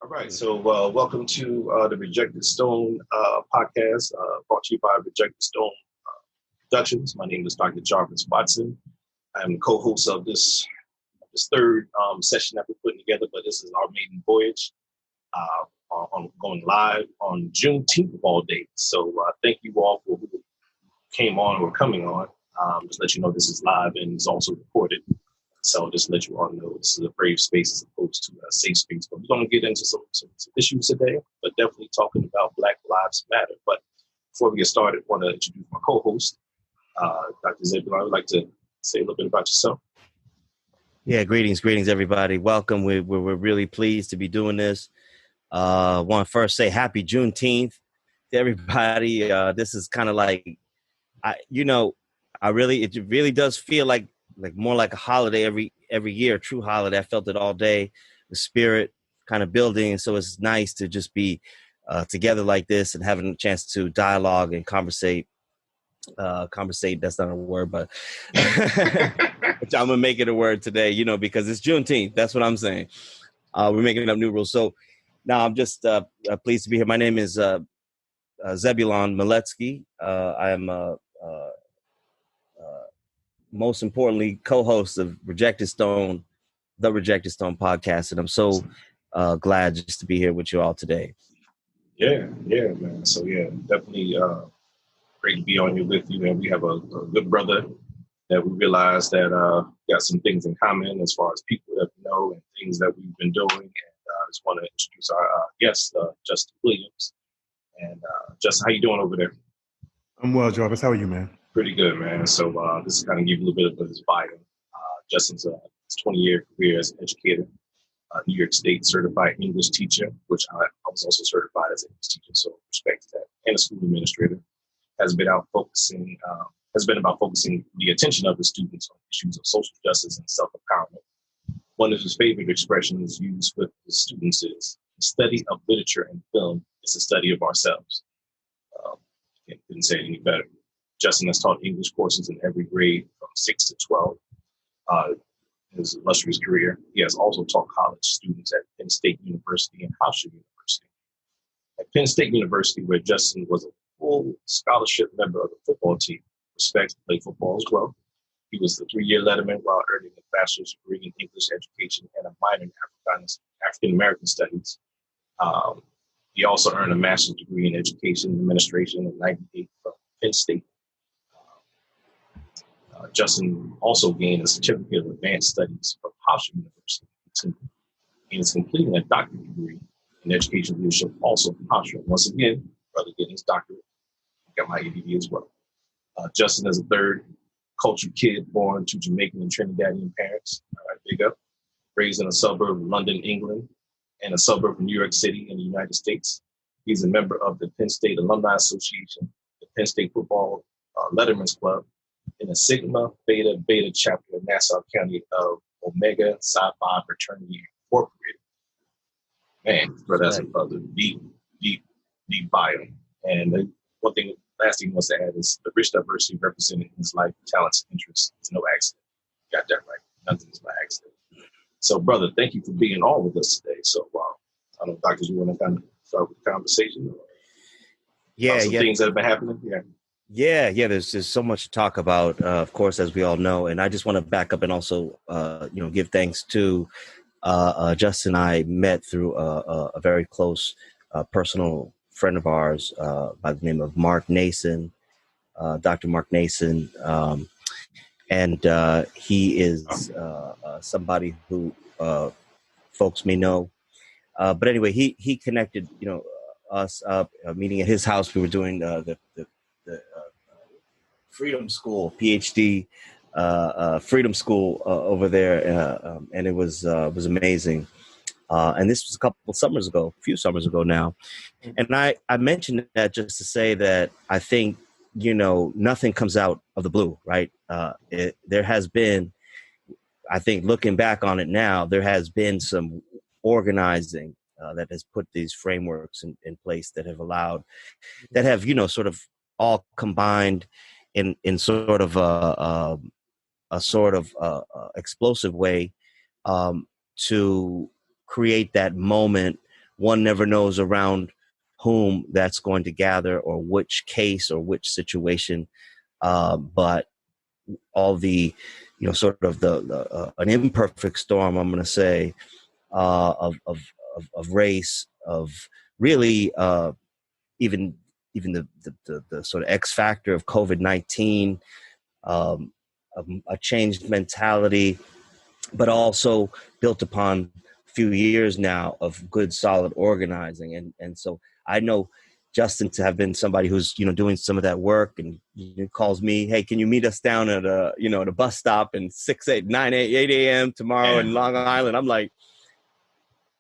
All right, so welcome to the Rejected Stone podcast, brought to you by Rejected Stone Productions. My name is Dr. Jarvis Watson. I'm the co-host of this third session that we're putting together, but this is our maiden voyage on going live on Juneteenth of all days. So thank you all for who came on or coming on. Just let you know this is live and it's also recorded. So just to let you all know, this is a brave space as opposed to a safe space. But we're going to get into some issues today, but definitely talking about Black Lives Matter. But before we get started, I want to introduce my co-host, Dr. Zebulon. I would like to say a little bit about yourself. Yeah, greetings, everybody. Welcome. We're really pleased to be doing this. Want to first say happy Juneteenth to everybody. This is kind of like, it really does feel like more like a holiday every year, a true holiday. I felt it all day, the spirit kind of building. So it's nice to just be together like this and having a chance to dialogue and conversate. Conversate, that's not a word, but I'm gonna make it a word today, because it's Juneteenth. That's what I'm saying. We're making up new rules. So now I'm just pleased to be here. My name is Zebulon Miletsky. I am most importantly co-host of the Rejected Stone podcast, and I'm so glad just to be here with you all today. Yeah, man. So definitely great to be on here with you. And we have a good brother that we realized that got some things in common as far as people that we know and things that we've been doing. And I just want to introduce our guest, Justin Williams. And Justin, how you doing over there? I'm well, Jarvis. How are you, man? Pretty good, man. So this is kind of give you a little bit of his bio. Justin's 20-year career as an educator, New York State certified English teacher, which I was also certified as an English teacher, so respect to that, and a school administrator. Has been about focusing the attention of the students on issues of social justice and self-empowerment. One of his favorite expressions used with the students is the study of literature and film is a study of ourselves. Couldn't say it any better. Justin has taught English courses in every grade from 6 to 12. In his illustrious career, he has also taught college students at Penn State University and Hofstra University. At Penn State University, where Justin was a full scholarship member of the football team, respects to play football as well. He was the 3-year letterman while earning a bachelor's degree in English education and a minor in African American studies. He also earned a master's degree in education administration in '98 from Penn State. Justin also gained a certificate of advanced studies from Hofstra University and is completing a doctorate degree in education leadership also from Hofstra. Once again, brother getting his doctorate. Got my ADD as well. Justin is a third cultured kid born to Jamaican and Trinidadian parents. All right, big up. Raised in a suburb of London, England, and a suburb of New York City in the United States. He's a member of the Penn State Alumni Association, the Penn State Football Letterman's Club, and the Sigma Beta chapter of Nassau County of Omega Psi Phi Fraternity Incorporated. Man, bro, that's a deep bio. And one thing, last thing he wants to add is the rich diversity represented in his life, talents, and interests is no accident. Got that right. Nothing is by accident. So, brother, thank you for being on with us today. So, I don't know, doctors, you want to kind of start with the conversation? Things that have been happening? Yeah. There's just so much to talk about, of course, as we all know. And I just want to back up and also, give thanks to Justin and I met through a very close personal friend of ours by the name of Mark Nason, Dr. Mark Nason. And he is somebody who folks may know. But anyway, he connected, us up, meeting at his house. We were doing the Freedom School, PhD Freedom School over there, and it was amazing. And this was a few summers ago now. And I mentioned that just to say that I think, nothing comes out of the blue, right? There has been, I think looking back on it now, there has been some organizing that has put these frameworks in place that have, sort of all combined in sort of a explosive way to create that moment one never knows around whom that's going to gather or which case or which situation. But all the, sort of the an imperfect storm, I'm going to say, of race, of really even the sort of X factor of COVID-19, a changed mentality, but also built upon a few years now of good, solid organizing. And so I know Justin to have been somebody who's, doing some of that work, and he calls me, hey, can you meet us down at at a bus stop in 8 a.m. tomorrow in Long Island? I'm like,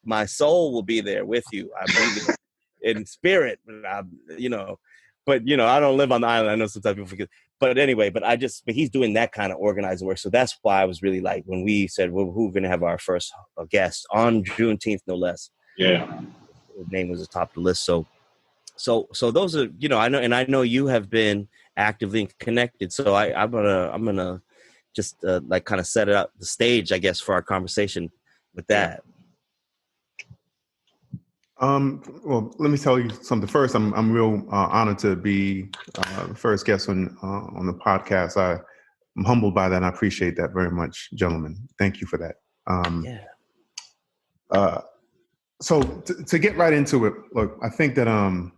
my soul will be there with you. I mean, in spirit, but I don't live on the island. I know sometimes people forget, but anyway, but he's doing that kind of organized work. So that's why I was really like, when we said, well, who we're going to have our first guest on Juneteenth, no less. Yeah. His name was atop the list. So those are, I know you have been actively connected. So I'm gonna just like kind of set it up the stage, I guess, for our conversation with that. Well, let me tell you something first. I'm real honored to be the first guest on the podcast. I'm humbled by that, and I appreciate that very much, gentlemen. Thank you for that. So to get right into it, look, I think that I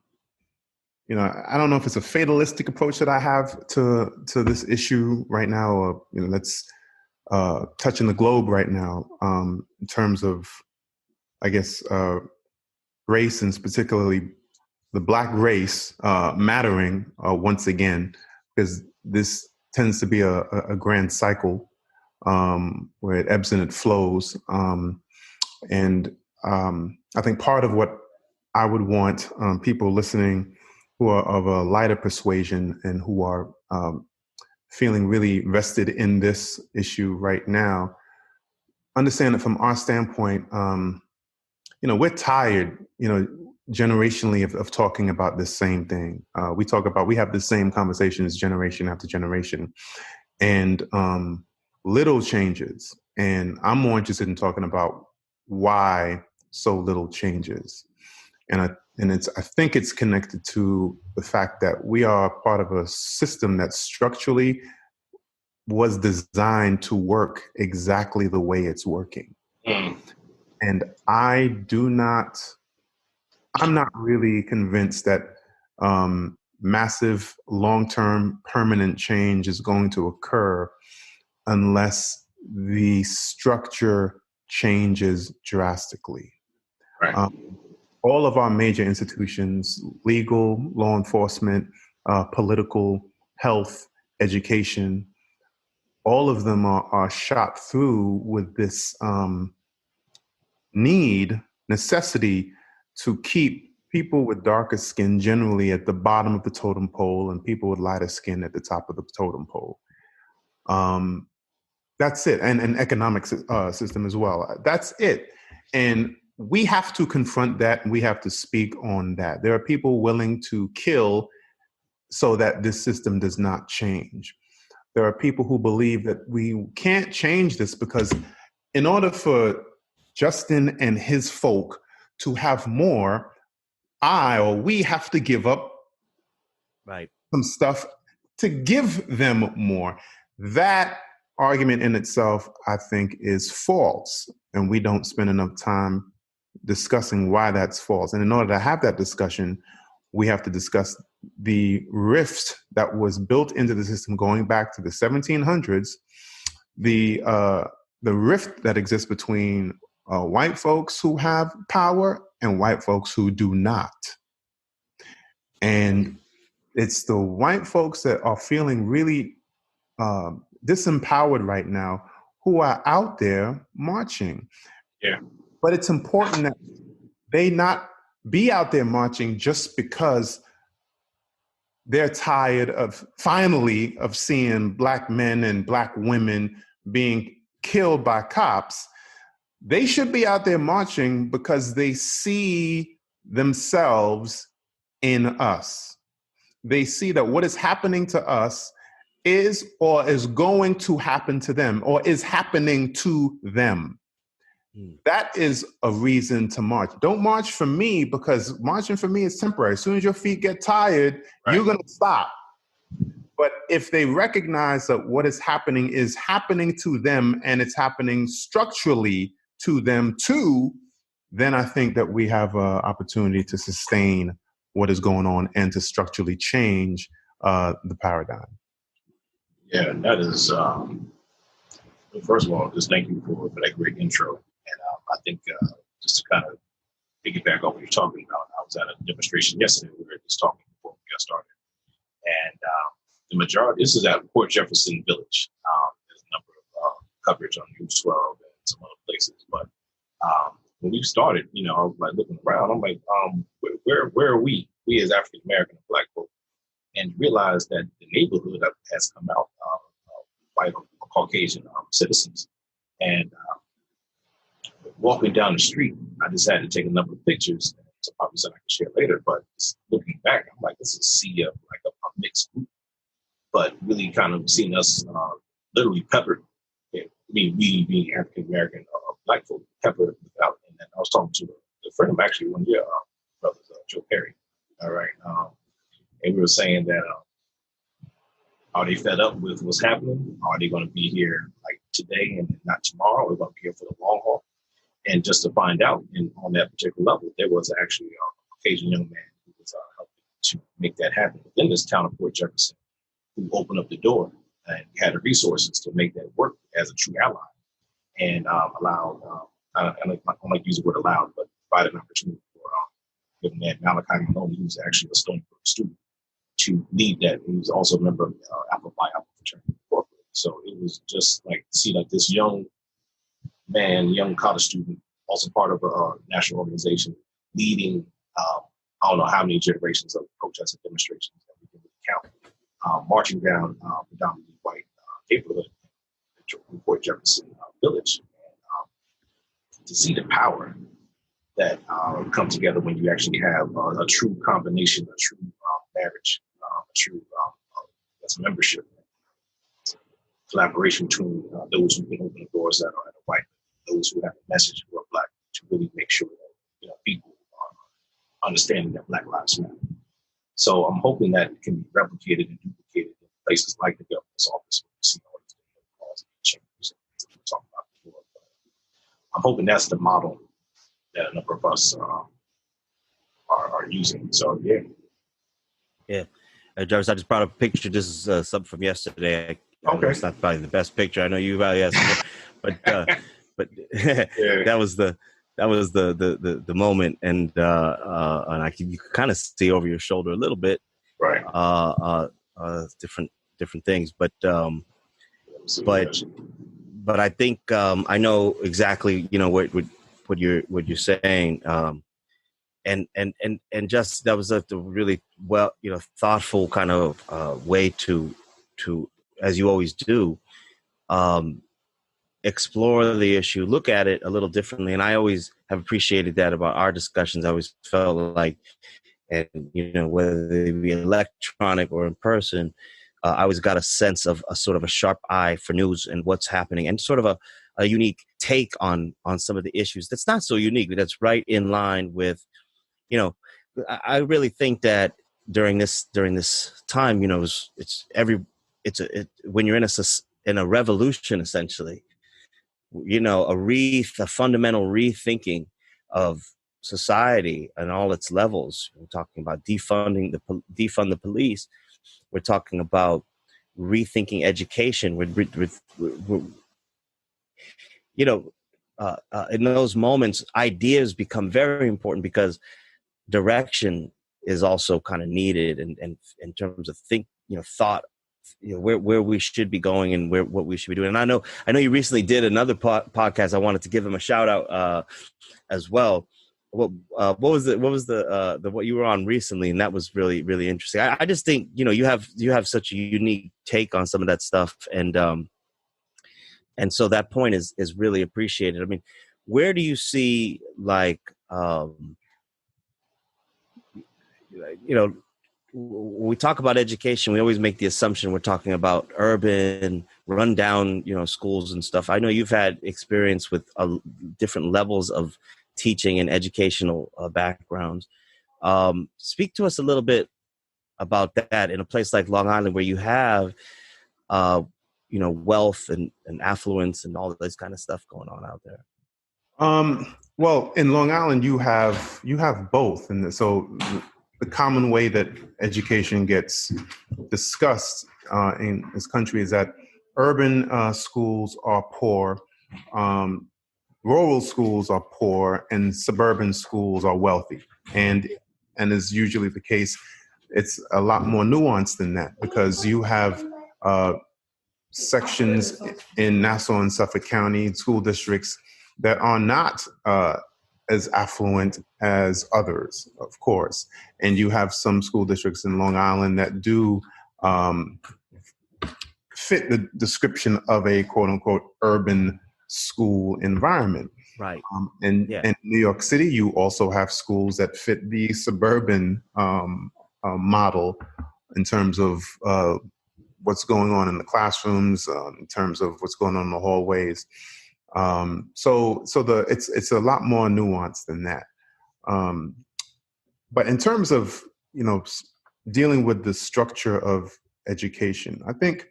don't know if it's a fatalistic approach that I have to this issue right now, or that's touching the globe right now in terms of, I guess, race, and particularly the Black race mattering once again, because this tends to be a grand cycle where it ebbs and it flows. And I think part of what I would want people listening who are of a lighter persuasion and who are feeling really vested in this issue right now, understand that from our standpoint, we're tired, generationally of talking about this same thing. We have the same conversations generation after generation, and little changes. And I'm more interested in talking about why so little changes. And I think it's connected to the fact that we are part of a system that structurally was designed to work exactly the way it's working. And I'm not really convinced that massive, long-term, permanent change is going to occur unless the structure changes drastically. Right. All of our major institutions, legal, law enforcement, political, health, education, all of them are shot through with this necessity to keep people with darker skin generally at the bottom of the totem pole and people with lighter skin at the top of the totem pole. That's it. And an economic system as well. That's it. And we have to confront that, and we have to speak on that. There are people willing to kill so that this system does not change. There are people who believe that we can't change this because in order for Justin and his folk to have more, we have to give up some stuff to give them more. That argument in itself, I think, is false. And we don't spend enough time discussing why that's false. And in order to have that discussion, we have to discuss the rift that was built into the system going back to the 1700s, the rift that exists between white folks who have power and white folks who do not. And it's the white folks that are feeling really disempowered right now who are out there marching. Yeah. But it's important that they not be out there marching just because they're tired of seeing Black men and Black women being killed by cops. They should be out there marching because they see themselves in us. They see that what is happening to us is or is going to happen to them or is happening to them. That is a reason to march. Don't march for me, because marching for me is temporary. As soon as your feet get tired, you're going to stop. But if they recognize that what is happening to them, and it's happening structurally to them too, then I think that we have an opportunity to sustain what is going on and to structurally change the paradigm. Yeah, that is, first of all, just thank you for that great intro. And I think just to kind of piggyback on what you're talking about, I was at a demonstration yesterday. We were just talking before we got started. And the majority, this is at Port Jefferson Village. There's a number of coverage on News 12 and some other places. But when we started, I was like looking around. I'm like, where are we as African American and Black folk? And realized that the neighborhood has come out white or Caucasian citizens. And walking down the street, I just had to take a number of pictures. So probably something I can share later. But just looking back, I'm like, this is a sea of like a mixed group. But really kind of seeing us literally peppered. We being African American Black folk peppered without. And then I was talking to a friend of actually one of your brothers, Joe Perry. All right. And we were saying that are they fed up with what's happening? Are they going to be here like today and not tomorrow? We're going to be here for the long haul. And just to find out, and on that particular level, there was actually a Caucasian young man who was helping to make that happen within this town of Port Jefferson, who opened up the door and had the resources to make that work as a true ally, and allowed, I don't like to use the word allowed, but provided an opportunity for young man Malachi Maloney, who's actually a Stony Brook student, to lead that. He was also a member of Alpha Phi Alpha Fraternity Incorporated. So it was just like to see like this young man, young college student, also part of a national organization, leading I don't know how many generations of protests and demonstrations that we can count, marching down predominantly white neighborhood in Port Jefferson Village. And, to see the power that come together when you actually have a true combination, a true marriage, a true that's membership, collaboration between those who can open the doors that are white, those who have a message who are Black, to really make sure that people are understanding that Black lives matter. So I'm hoping that it can be replicated and duplicated in places like the governor's office, where we see all these laws and changes that we talked about before. But I'm hoping that's the model that a number of us are using. So yeah. Jarvis, I just brought up a picture. This is something from yesterday. Okay. It's not probably the best picture. I know you probably have some, but yeah. that was the moment, and you could kind of see over your shoulder a little bit, right? Different things, but I think I know exactly what you're saying, and just that was a really thoughtful kind of way to as you always do, explore the issue, look at it a little differently. And I always have appreciated that about our discussions. I always felt like, and whether they be electronic or in person, I always got a sense of a sort of a sharp eye for news and what's happening, and sort of a unique take on some of the issues that's not so unique, that's right in line with, I really think that during this time, when you're in a revolution, essentially, a fundamental rethinking of society and all its levels. We're talking about defund the police. We're talking about rethinking education. In those moments, ideas become very important, because direction is also kind of needed, and in terms of thought, where we should be going and what we should be doing. And I know you recently did another podcast. I wanted to give him a shout out as well. What was the what you were on recently, and that was really, really interesting. I just think you have such a unique take on some of that stuff, and so that point is really appreciated. I mean, where do you see when we talk about education, we always make the assumption we're talking about urban, rundown, schools and stuff. I know you've had experience with different levels of teaching and educational backgrounds. Speak to us a little bit about that in a place like Long Island, where you have, wealth and affluence and all of this kind of stuff going on out there. Well, in Long Island, you have both, and so the common way that education gets discussed in this country is that urban schools are poor, rural schools are poor, and suburban schools are wealthy. And is usually the case. It's a lot more nuanced than that, because you have sections in Nassau and Suffolk County school districts that are not as affluent as others, of course. And you have some school districts in Long Island that do fit the description of a quote unquote urban school environment. Right. In New York City, you also have schools that fit the suburban model in terms of what's going on in the classrooms, in terms of what's going on in the hallways. So it's a lot more nuanced than that. But in terms of dealing with the structure of education, I think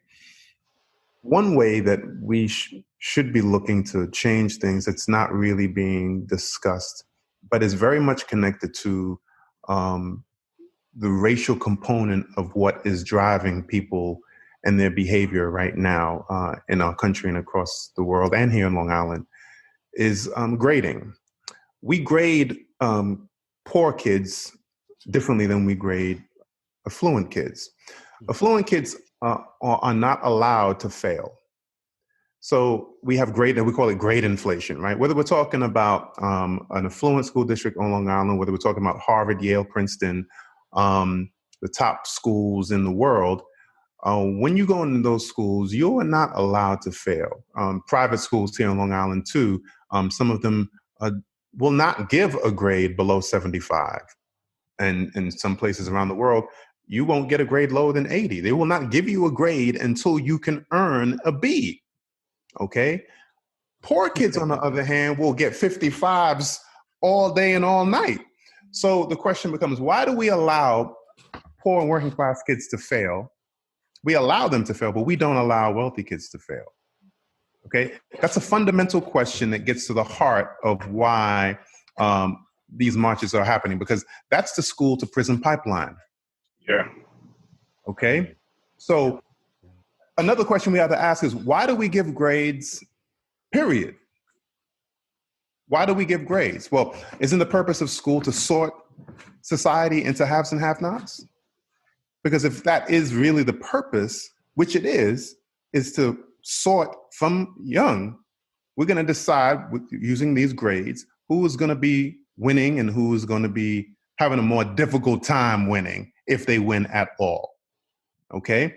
one way that we should be looking to change things that's not really being discussed, but is very much connected to the racial component of what is driving people and their behavior right now in our country and across the world and here in Long Island, is grading. We grade poor kids differently than we grade affluent kids. Affluent kids are not allowed to fail. So we have we call it grade inflation, right? Whether we're talking about an affluent school district on Long Island, whether we're talking about Harvard, Yale, Princeton, the top schools in the world, when you go into those schools, you are not allowed to fail. Private schools here in Long Island too, some of them will not give a grade below 75. And in some places around the world, you won't get a grade lower than 80. They will not give you a grade until you can earn a B. Okay? Poor kids, on the other hand, will get 55s all day and all night. So the question becomes, why do we allow poor and working class kids to fail? We allow them to fail, but we don't allow wealthy kids to fail. Okay? That's a fundamental question that gets to the heart of why these marches are happening, because that's the school to prison pipeline. Yeah. Okay? So another question we have to ask is, why do we give grades, period? Why do we give grades? Well, isn't the purpose of school to sort society into haves and have-nots? Because if that is really the purpose, which it is to sort from young, we're going to decide using these grades who is going to be winning and who is going to be having a more difficult time winning, if they win at all. Okay?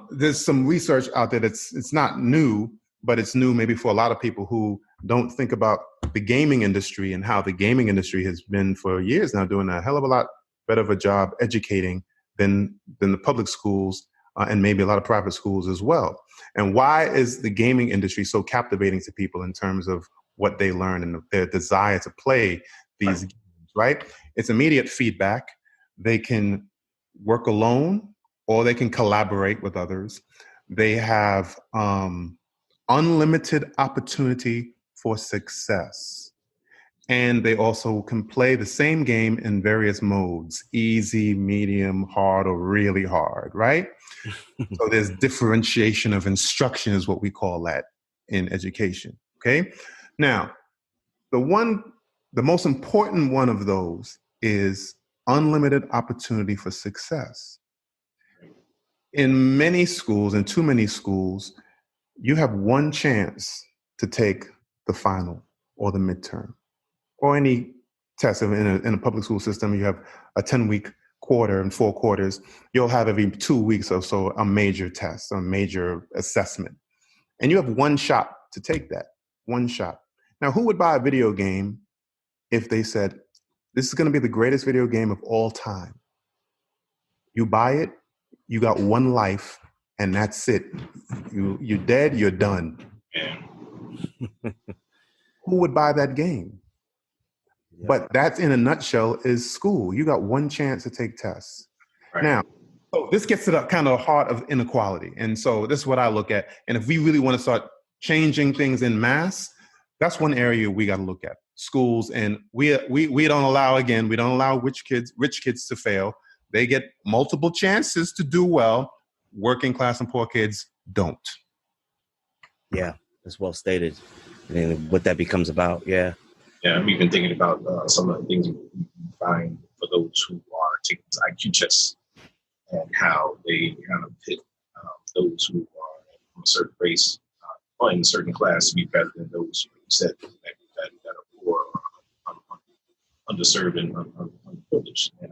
There's some research out there it's not new, but it's new maybe for a lot of people who don't think about the gaming industry and how the gaming industry has been for years now doing a hell of a lot better of a job educating than the public schools and maybe a lot of private schools as well. And why is the gaming industry so captivating to people in terms of what they learn and their desire to play these games, right? It's immediate feedback. They can work alone or they can collaborate with others. They have unlimited opportunity for success. And they also can play the same game in various modes: easy, medium, hard, or really hard, right? So there's differentiation of instruction is what we call that in education, okay? Now, the most important one of those is unlimited opportunity for success. In many schools, in too many schools, you have one chance to take the final or the midterm or any test. In a public school system, you have a 10-week quarter and 4 quarters. You'll have every 2 weeks or so a major test, a major assessment. And you have one shot to take that, one shot. Now, who would buy a video game if they said, this is going to be the greatest video game of all time? You buy it, you got one life, and that's it. You're dead, you're done. Yeah. Who would buy that game? Yeah. But that's, in a nutshell, is school. You got one chance to take tests. Right. Now, so this gets to the kind of heart of inequality. And so this is what I look at. And if we really want to start changing things in mass, that's one area we got to look at. Schools. And we don't allow rich kids to fail. They get multiple chances to do well. Working class and poor kids don't. Yeah, that's well stated. And what that becomes about. Yeah. Yeah, I'm even thinking about some of the things you find for those who are taking IQ tests and how they kind of pit those who are from a certain race or in a certain class to be better than those who you said that are poor or underserved and unprivileged. And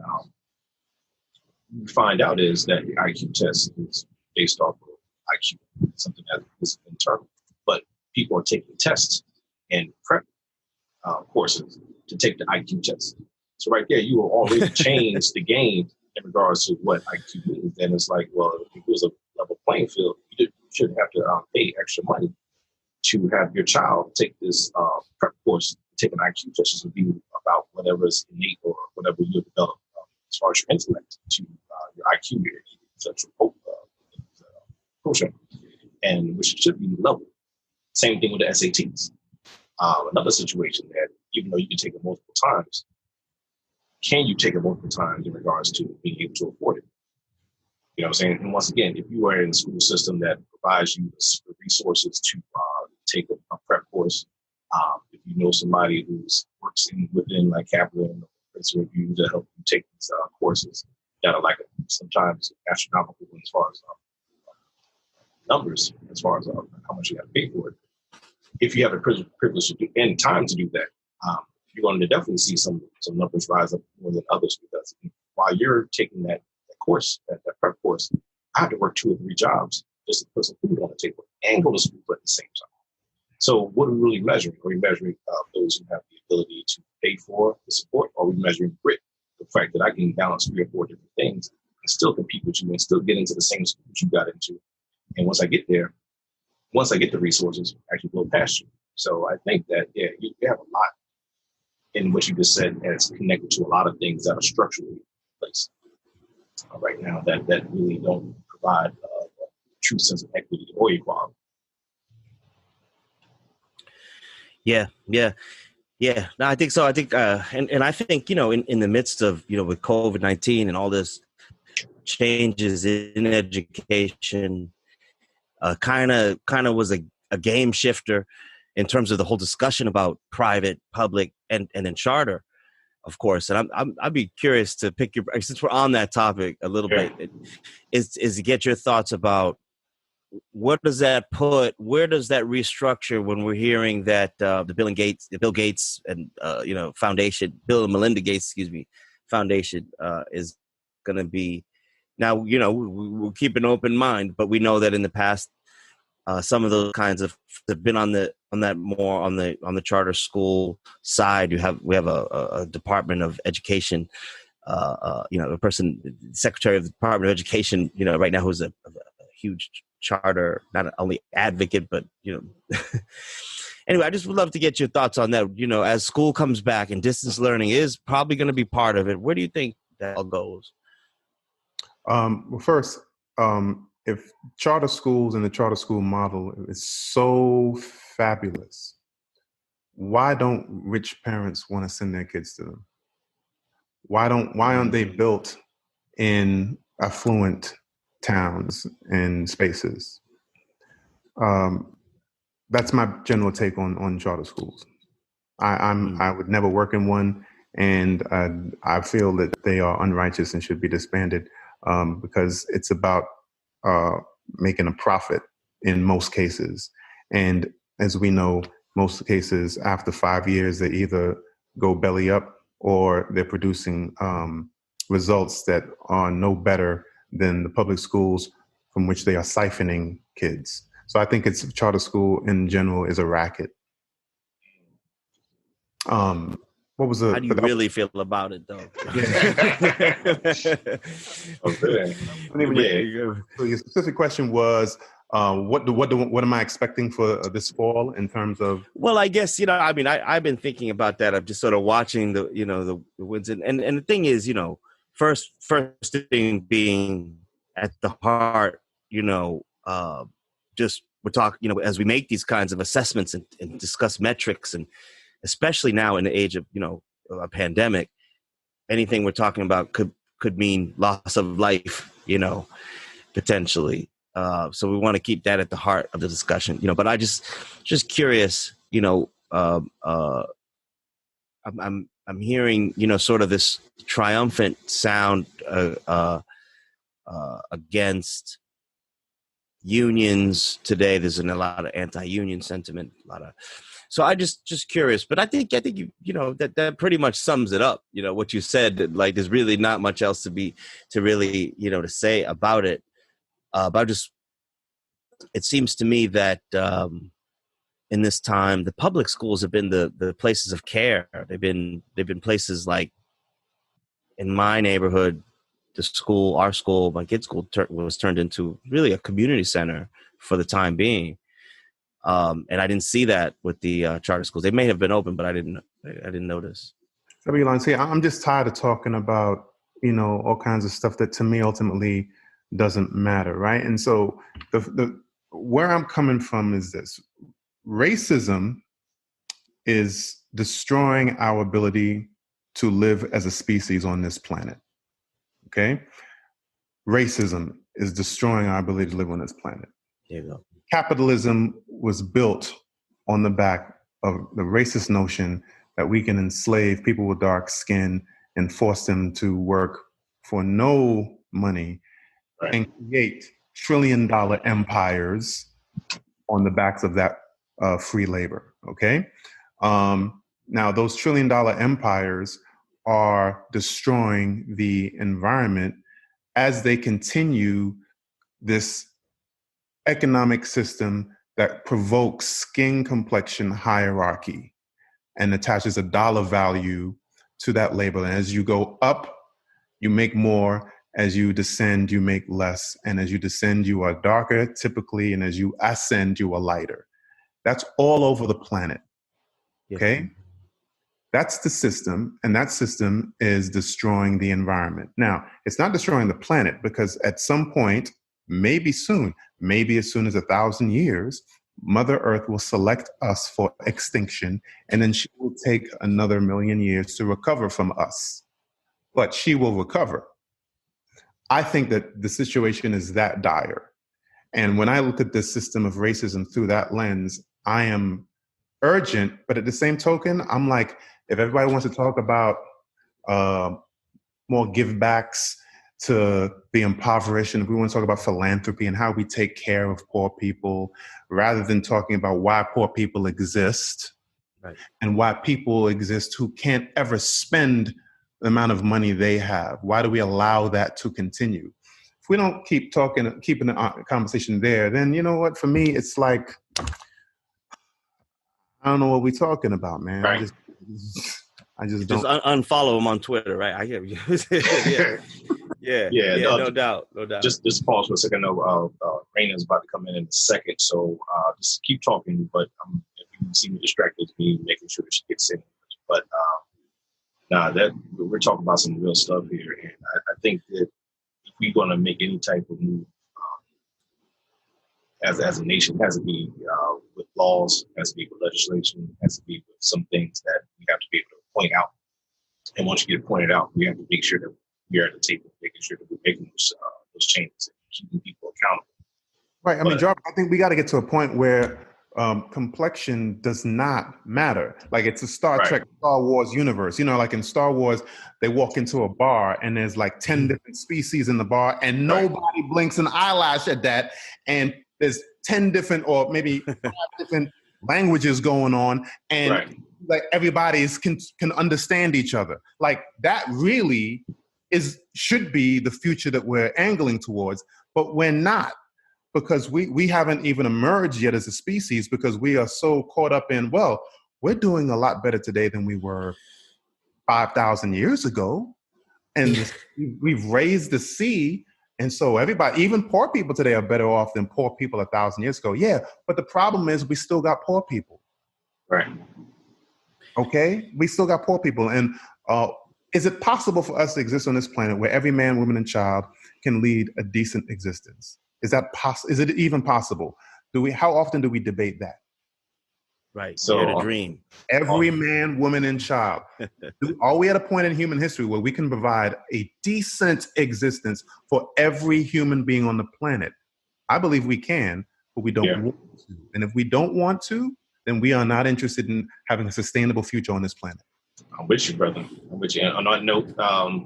we find out is that the IQ test is based off of IQ, something that is internal. But people are taking tests and prep courses to take the IQ test. So right there, you will already change the game in regards to what IQ means. And it's like, well, if it was a level playing field, you shouldn't have to pay extra money to have your child take this prep course. Take an IQ test to be about whatever is innate or whatever you develop as far as your intellect to your IQ, your intellectual quotient, and which should be level. Same thing with the SATs. Another situation that even though you can take it multiple times, can you take it multiple times in regards to being able to afford it? You know what I'm saying? And once again, if you are in a school system that provides you the resources to take a prep course, if you know somebody who works within like Kaplan or Princeton Review to help you take these courses that are like sometimes astronomical as far as numbers, as far as how much you got to pay for it. If you have the privilege to do and time to do that, you're going to definitely see some numbers rise up more than others, because while you're taking that course, that prep course, I have to work 2 or 3 jobs just to put some food on the table and go to school at the same time. So what are we really measuring? Are we measuring those who have the ability to pay for the support, or are we measuring grit? The fact that I can balance 3 or 4 different things and still compete with you and still get into the same school that you got into. And once I get there, once I get the resources, I actually blow past you. So I think that, yeah, you have a lot in what you just said that's connected to a lot of things that are structurally in place right now that really don't provide a true sense of equity or equality. Yeah. No, I think so. I think, and I think, in the midst of, with COVID-19 and all this changes in education, kind of was a game shifter in terms of the whole discussion about private, public, and then charter, of course. And I'd be curious to pick your, since we're on that topic a little bit, is to get your thoughts about where does that restructure when we're hearing that the Bill Gates and foundation, Bill and Melinda Gates, foundation is going to be, now, we'll keep an open mind, but we know that in the past, some of those kinds of have been on the charter school side. We have a Department of Education, a person, Secretary of the Department of Education, right now, who's a huge charter, not only advocate, but anyway, I just would love to get your thoughts on that. As school comes back and distance learning is probably going to be part of it, where do you think that all goes? Well, first, if charter schools and the charter school model is so fabulous, why don't rich parents want to send their kids to them? Why aren't they built in affluent towns and spaces? That's my general take on charter schools. I would never work in one, and I feel that they are unrighteous and should be disbanded, because it's about making a profit in most cases. And as we know, most cases after 5 years, they either go belly up or they're producing results that are no better than the public schools from which they are siphoning kids. So I think it's charter school in general is a racket. what was How do you really feel about it, though? So your specific question was, what am I expecting for this fall in terms of? Well, I guess, I mean, I've been thinking about that. I'm just sort of watching the wins, and the thing is, first thing being at the heart, just we're talking, as we make these kinds of assessments and discuss metrics, and especially now in the age of, a pandemic, anything we're talking about could mean loss of life, potentially. So we want to keep that at the heart of the discussion, but I just curious, I'm hearing, sort of this triumphant sound against unions today. There's a lot of anti-union sentiment, so I just curious, but I think you that pretty much sums it up. What you said, like there's really not much else to really to say about it. But it seems to me that in this time, the public schools have been the places of care. They've been places like in my neighborhood, our school, my kid's school was turned into really a community center for the time being. And I didn't see that with the charter schools. They may have been open, but I didn't notice. See, I'm just tired of talking about, all kinds of stuff that to me ultimately doesn't matter, right? And so the where I'm coming from is this: racism is destroying our ability to live as a species on this planet. Okay? Racism is destroying our ability to live on this planet. There you go. Capitalism was built on the back of the racist notion that we can enslave people with dark skin and force them to work for no money, right, and create trillion-dollar empires on the backs of that free labor, okay? Now, those trillion-dollar empires are destroying the environment as they continue this economic system that provokes skin complexion hierarchy and attaches a dollar value to that labor. And as you go up, you make more. As you descend, you make less. And as you descend, you are darker typically. And as you ascend, you are lighter. That's all over the planet. Okay? Yeah. That's the system. And that system is destroying the environment. Now, it's not destroying the planet because at some point, maybe soon, maybe as soon as 1,000 years, Mother Earth will select us for extinction, and then she will take another 1,000,000 years to recover from us. But she will recover. I think that the situation is that dire. And when I look at this system of racism through that lens, I am urgent, but at the same token, I'm like, if everybody wants to talk about more givebacks to the impoverished, and if we want to talk about philanthropy and how we take care of poor people, rather than talking about why poor people exist, right, and why people exist who can't ever spend the amount of money they have. Why do we allow that to continue? If we don't keep keeping the conversation there, then you know what? For me, it's like, I don't know what we're talking about, man. Right. I just don't. Unfollow him on Twitter, right? I hear you. Yeah, no doubt. Just pause for a second. Raina's about to come in a second, so just keep talking. But if you see me distracted, me making sure that she gets in. But that we're talking about some real stuff here, and I think that if we're going to make any type of move as a nation, it has to be with laws, has to be with legislation, has to be with some things that we have to be able to point out. And once you get pointed out, we have to make sure that we are at the table, making sure that we're making those changes and keeping people accountable. Right. I mean, Jarvis, I think we got to get to a point where complexion does not matter. Like it's a Star Trek, Star Wars universe. Like in Star Wars, they walk into a bar and there's like 10 different species in the bar and nobody blinks an eyelash at that. And there's 10 different or maybe 5 different languages going on. And like everybody can understand each other. Like that really should be the future that we're angling towards, but we're not. Because we haven't even emerged yet as a species because we are so caught up in, well, we're doing a lot better today than we were 5,000 years ago, and we've raised the sea. And so everybody, even poor people today, are better off than poor people 1,000 years ago. Yeah, but the problem is we still got poor people. Right. Okay, we still got poor people. And is it possible for us to exist on this planet where every man, woman, and child can lead a decent existence? Is that possible? Is it even possible? How often do we debate that? Right. So Dare to dream. Every man, woman, and child. Are we at a point in human history where we can provide a decent existence for every human being on the planet? I believe we can, but we don't want to. And if we don't want to, then we are not interested in having a sustainable future on this planet. I'm with you, brother. I'm with you. And on that note,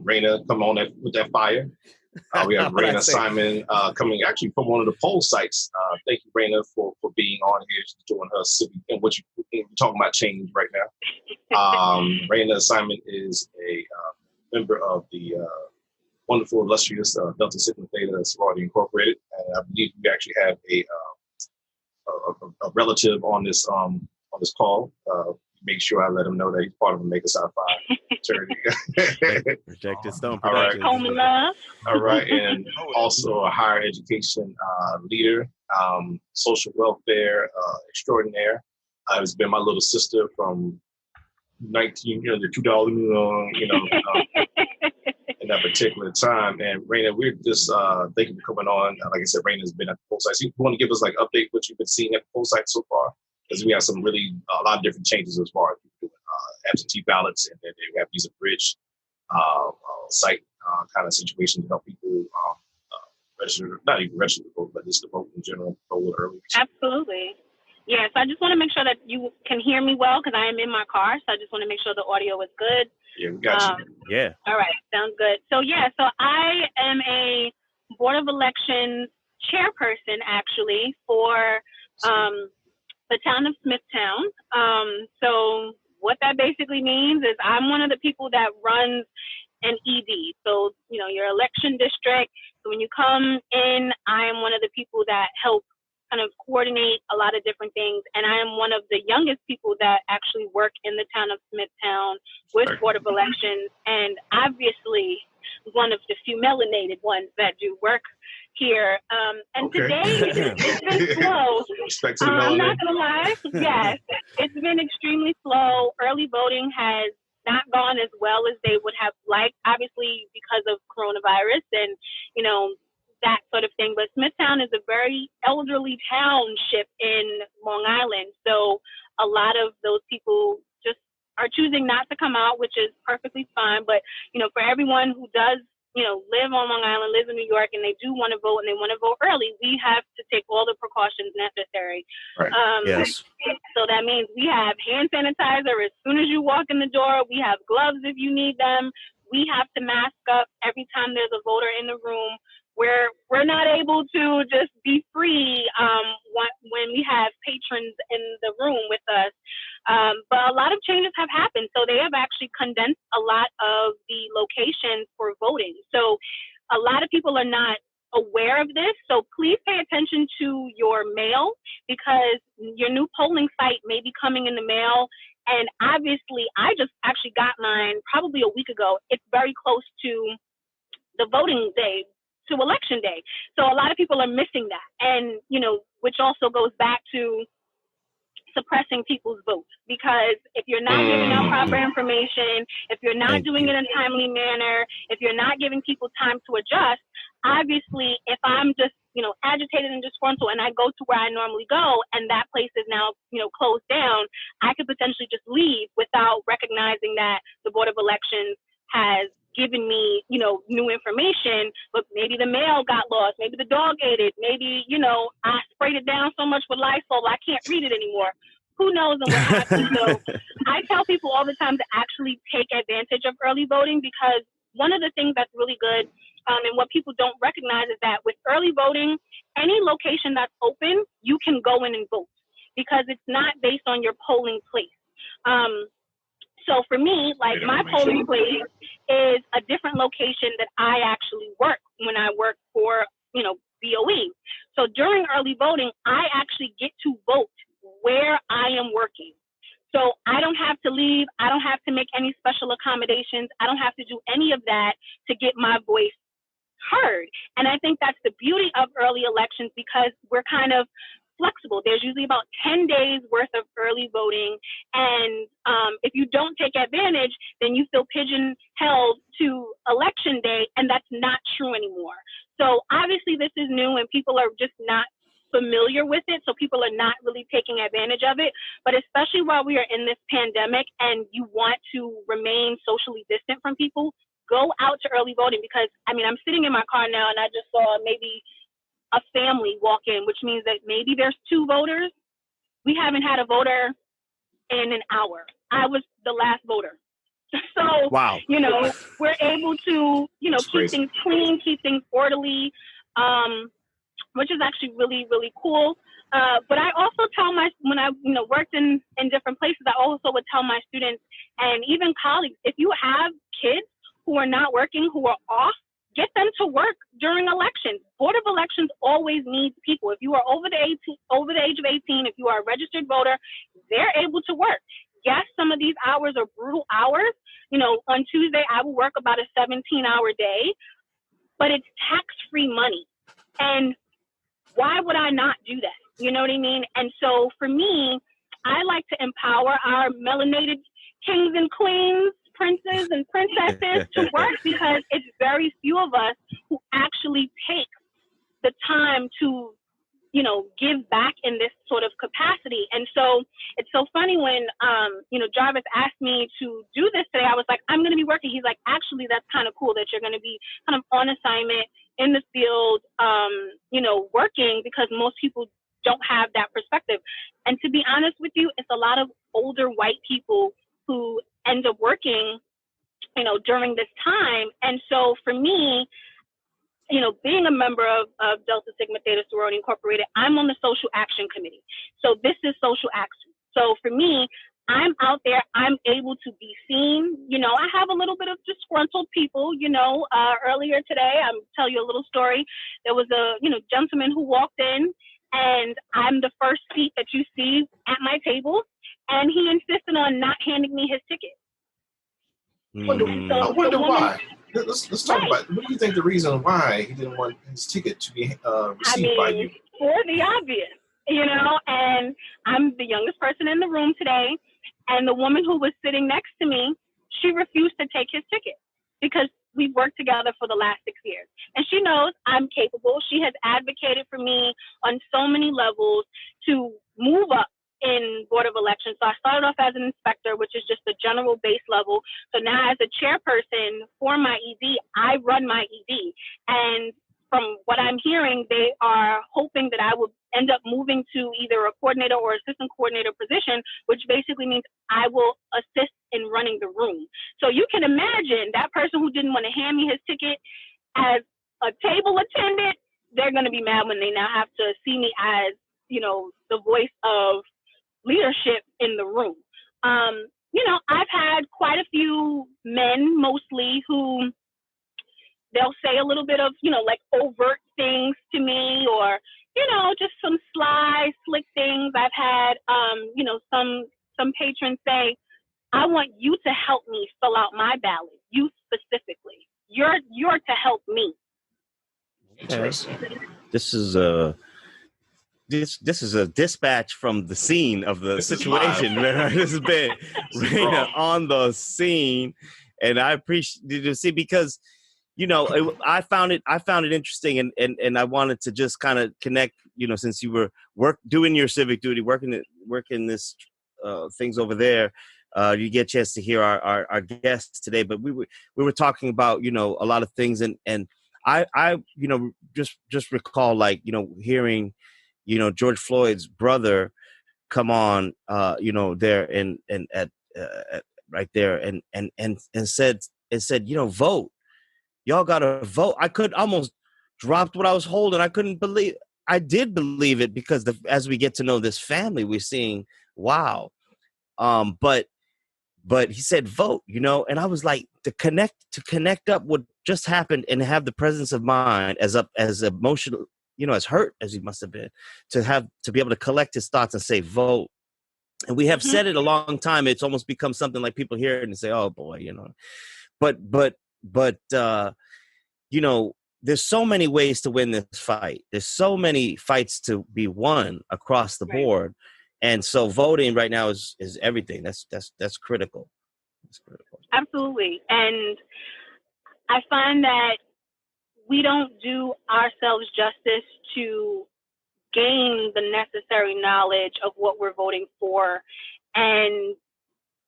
Raina, come on with that fire. We have Raina Simon coming actually from one of the poll sites. Thank you, Raina, for being on here. She's doing her civic and what you're talking about change right now. Raina Simon is a member of the wonderful, illustrious Delta Sigma Theta Sorority Incorporated, and I believe we actually have a relative on this call. Make sure I let him know that he's part of the Make Us Out 5 fraternity. Rejected Stone Productions. All right. Love. All right, and also a higher education leader, social welfare extraordinaire. It's been my little sister from 19, the $2, in that particular time. And Raina, we're just thank you for coming on. Like I said, Raina's been at the poll site. So you want to give us like update what you've been seeing at the poll site so far? Because we have some really a lot of different changes as far as doing absentee ballots, and then we have these bridge site kind of situation to help people register, not even register to vote, but just to vote in general, vote early. Absolutely. Yeah, so I just want to make sure that you can hear me well because I am in my car. So I just want to make sure the audio is good. Yeah, we got you. Yeah. All right, sounds good. So so I am a Board of Elections chairperson actually for the town of Smithtown. So what that basically means is I'm one of the people that runs an ED. So, your election district. So when you come in, I am one of the people that help kind of coordinate a lot of different things. And I am one of the youngest people that actually work in the town of Smithtown with Board of Elections. And obviously one of the few melanated ones that do work here. And today it's been slow. Respect to the I'm not gonna lie. Yes, it's been extremely slow. Early voting has not gone as well as they would have liked, obviously because of coronavirus and, that sort of thing. But Smithtown is a very elderly township in Long Island. So a lot of those people just are choosing not to come out, which is perfectly fine. But, for everyone who does, live on Long Island, lives in New York, and they do want to vote and they want to vote early, we have to take all the precautions necessary. Right. Yes. So that means we have hand sanitizer as soon as you walk in the door. We have gloves if you need them. We have to mask up every time there's a voter in the room. We're not able to just be free when we have patrons in the room with us. But a lot of changes have happened. So they have actually condensed a lot of the locations for voting. So a lot of people are not aware of this. So please pay attention to your mail because your new polling site may be coming in the mail. And obviously, I just actually got mine probably a week ago. It's very close to the voting day, to election day. So a lot of people are missing that. And, which also goes back to suppressing people's votes, because if you're not giving out proper information, if you're not doing it in a timely manner, if you're not giving people time to adjust, obviously, if I'm just, agitated and disgruntled and I go to where I normally go and that place is now, closed down, I could potentially just leave without recognizing that the Board of Elections has given me, new information, but maybe the mail got lost, maybe the dog ate it, maybe, I sprayed it down so much with Lysol I can't read it anymore. Who knows and what happened? So I tell people all the time to actually take advantage of early voting, because one of the things that's really good and what people don't recognize is that with early voting, any location that's open, you can go in and vote because it's not based on your polling place. So for me, like my polling place is a different location that I actually work when I work for, BOE. So during early voting, I actually get to vote where I am working. So I don't have to leave. I don't have to make any special accommodations. I don't have to do any of that to get my voice heard. And I think that's the beauty of early elections, because we're kind of flexible. There's usually about 10 days worth of early voting. And if you don't take advantage, then you feel pigeonholed to election day. And that's not true anymore. So obviously this is new and people are just not familiar with it. So people are not really taking advantage of it. But especially while we are in this pandemic and you want to remain socially distant from people, go out to early voting. Because I mean, I'm sitting in my car now and I just saw maybe a family walk in, which means that maybe there's 2 voters. We haven't had a voter in an hour. I was the last voter. So, wow. You know, we're able to, you know, keep things clean, keep things orderly, which is actually really, really cool. But I also tell when I, you know, worked in different places, I also would tell my students and even colleagues, if you have kids who are not working, who are off, get them to work during elections. Board of Elections always needs people. If you are over the age of 18, if you are a registered voter, they're able to work. Yes, some of these hours are brutal hours. You know, on Tuesday, I will work about a 17-hour day, but it's tax-free money. And why would I not do that? You know what I mean? And so for me, I like to empower our melanated kings and queens, princes and princesses to work, because it's very few of us who actually take the time to, you know, give back in this sort of capacity. And so it's so funny when, you know, Jarvis asked me to do this today. I was like, I'm going to be working. He's like, actually, that's kind of cool that you're going to be kind of on assignment in the field, you know, working, because most people don't have that perspective. And to be honest with you, it's a lot of older white people who end up working, you know, during this time. And so for me, you know, being a member of Delta Sigma Theta Sorority Incorporated, I'm on the Social Action Committee. So this is social action. So for me, I'm out there, I'm able to be seen. You know, I have a little bit of disgruntled people, you know. Earlier today, I'll tell you a little story. There was a, you know, gentleman who walked in, and I'm the first seat that you see at my table, and he insisted on not handing me his ticket. I wonder why. Let's talk about it. What do you think the reason why he didn't want his ticket to be received by you? For the obvious, you know, and I'm the youngest person in the room today, and the woman who was sitting next to me, she refused to take his ticket because we've worked together for the last 6 years. And she knows I'm capable. She has advocated for me on so many levels to move up in Board of Elections. So I started off as an inspector, which is just the general base level. So now as a chairperson for my ED, I run my ED. And from what I'm hearing, they are hoping that I will end up moving to either a coordinator or assistant coordinator position, which basically means I will assist in running the room. So you can imagine that person who didn't want to hand me his ticket as a table attendant, they're going to be mad when they now have to see me as, you know, the voice of leadership in the room. You know, I've had quite a few men mostly who they'll say a little bit of, you know, like overt things to me, or, you know, just some sly, slick things. I've had, you know, some patrons say, I want you to help me fill out my ballot, you specifically. You're to help me. Interesting. This is a dispatch from the scene of the situation. This has been Raina on the scene, and I appreciate to see, because, you know, I found it interesting, and I wanted to just kind of connect, you know, since you were doing your civic duty, working this things over there. You get a chance to hear our guests today, but we were talking about, you know, a lot of things, and I you know, just recall, like, you know, hearing, you know, George Floyd's brother come on, you know, there and at right there and said, you know, vote. Y'all gotta vote. I could almost dropped what I was holding. I did believe it, because as we get to know this family, we're seeing, wow. But he said vote, you know, and I was like, to connect up what just happened and have the presence of mind as emotional, you know, as hurt as he must have been, to be able to collect his thoughts and say vote. And we have said it a long time. It's almost become something like people hear it and say, "Oh boy," But there's so many ways to win this fight. There's so many fights to be won across the board, and so voting right now is everything. That's critical. That's critical. Absolutely, and I find that we don't do ourselves justice to gain the necessary knowledge of what we're voting for, and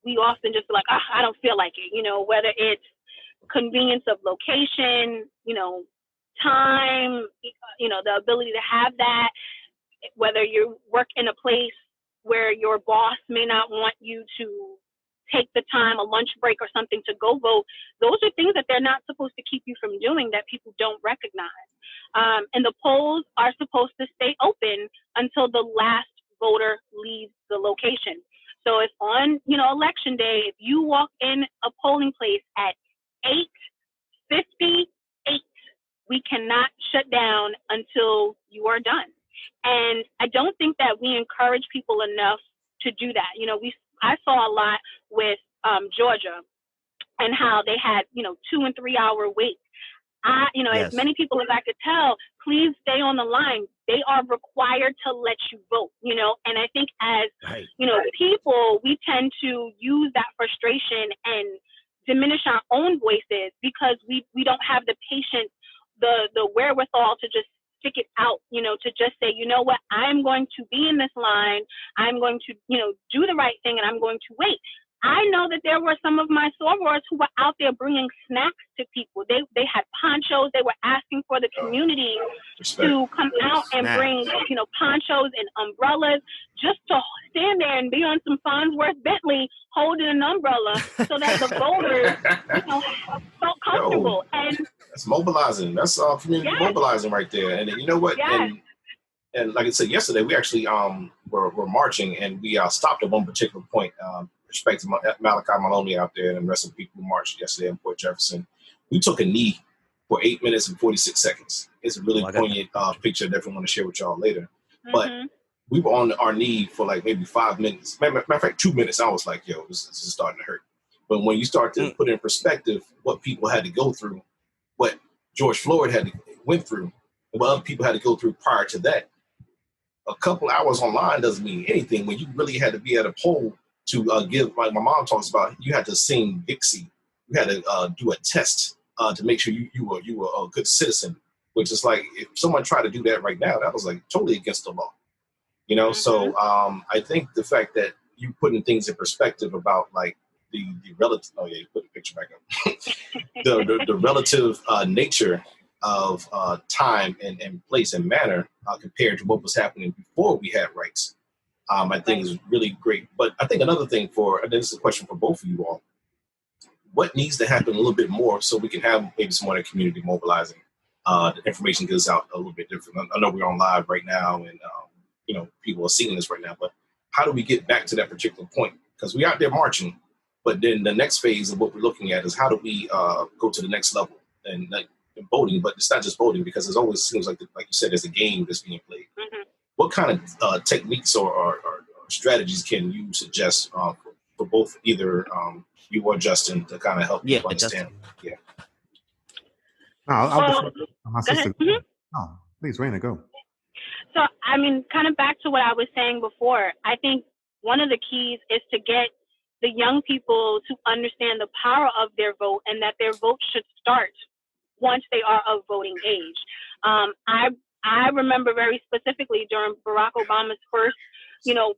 we often just like, I don't feel like it, whether it's convenience of location, time, the ability to have that, whether you work in a place where your boss may not want you to take the time, a lunch break or something, to go vote. Those are things that they're not supposed to keep you from doing that people don't recognize. And the polls are supposed to stay open until the last voter leaves the location. So if on, election day, if you walk in a polling place at 8:58, we cannot shut down until you are done. And I don't think that we encourage people enough to do that. I saw a lot with Georgia and how they had, 2 and 3 hour waits. Yes. As many people as I could tell, please stay on the line. They are required to let you vote, and I think as, people, we tend to use that frustration and diminish our own voices because we don't have the patience, the wherewithal to just stick it out, to just say, what, I'm going to be in this line. I'm going to, do the right thing, and I'm going to wait. I know that there were some of my sorors who were out there bringing snacks to people. They had ponchos. They were asking for the community to come out and bring, ponchos and umbrellas, just to stand there and be on some Farnsworth Bentley holding an umbrella so that the voters, felt comfortable. And that's mobilizing. That's community mobilizing right there. And you know what? Yes. And like I said yesterday, we actually were marching, and we stopped at one particular point. Respect to Malachi Maloney out there and the rest of the people who marched yesterday in Port Jefferson. We took a knee for 8 minutes and 46 seconds. It's a really poignant picture that I definitely want to share with y'all later. But we were on our knee for like maybe 5 minutes. Matter of fact, 2 minutes. I was like, yo, this is starting to hurt. But when you start to put in perspective what people had to go through, what George Floyd went through, and what other people had to go through prior to that, a couple hours online doesn't mean anything when you really had to be at a poll to give, like my mom talks about, you had to sing Dixie. You had to do a test to make sure you were a good citizen, which is like, if someone tried to do that right now, that was like totally against the law. So I think the fact that you putting things in perspective about like the relative, you put the picture back up, the relative nature of time and place and manner compared to what was happening before we had rights. I think is really great. But I think another thing and this is a question for both of you all, what needs to happen a little bit more so we can have maybe some more community mobilizing? The information goes out a little bit different. I know we're on live right now and, people are seeing this right now, but how do we get back to that particular point? Because we're out there marching, but then the next phase of what we're looking at is how do we go to the next level and voting, but it's not just voting because it always seems like you said, there's a game that's being played. What kind of techniques or strategies can you suggest for both either you or Justin to kind of help people understand? Justin. I'll my sister. Oh, please, Raina, go. So, kind of back to what I was saying before, I think one of the keys is to get the young people to understand the power of their vote and that their vote should start once they are of voting age. I remember very specifically during Barack Obama's first,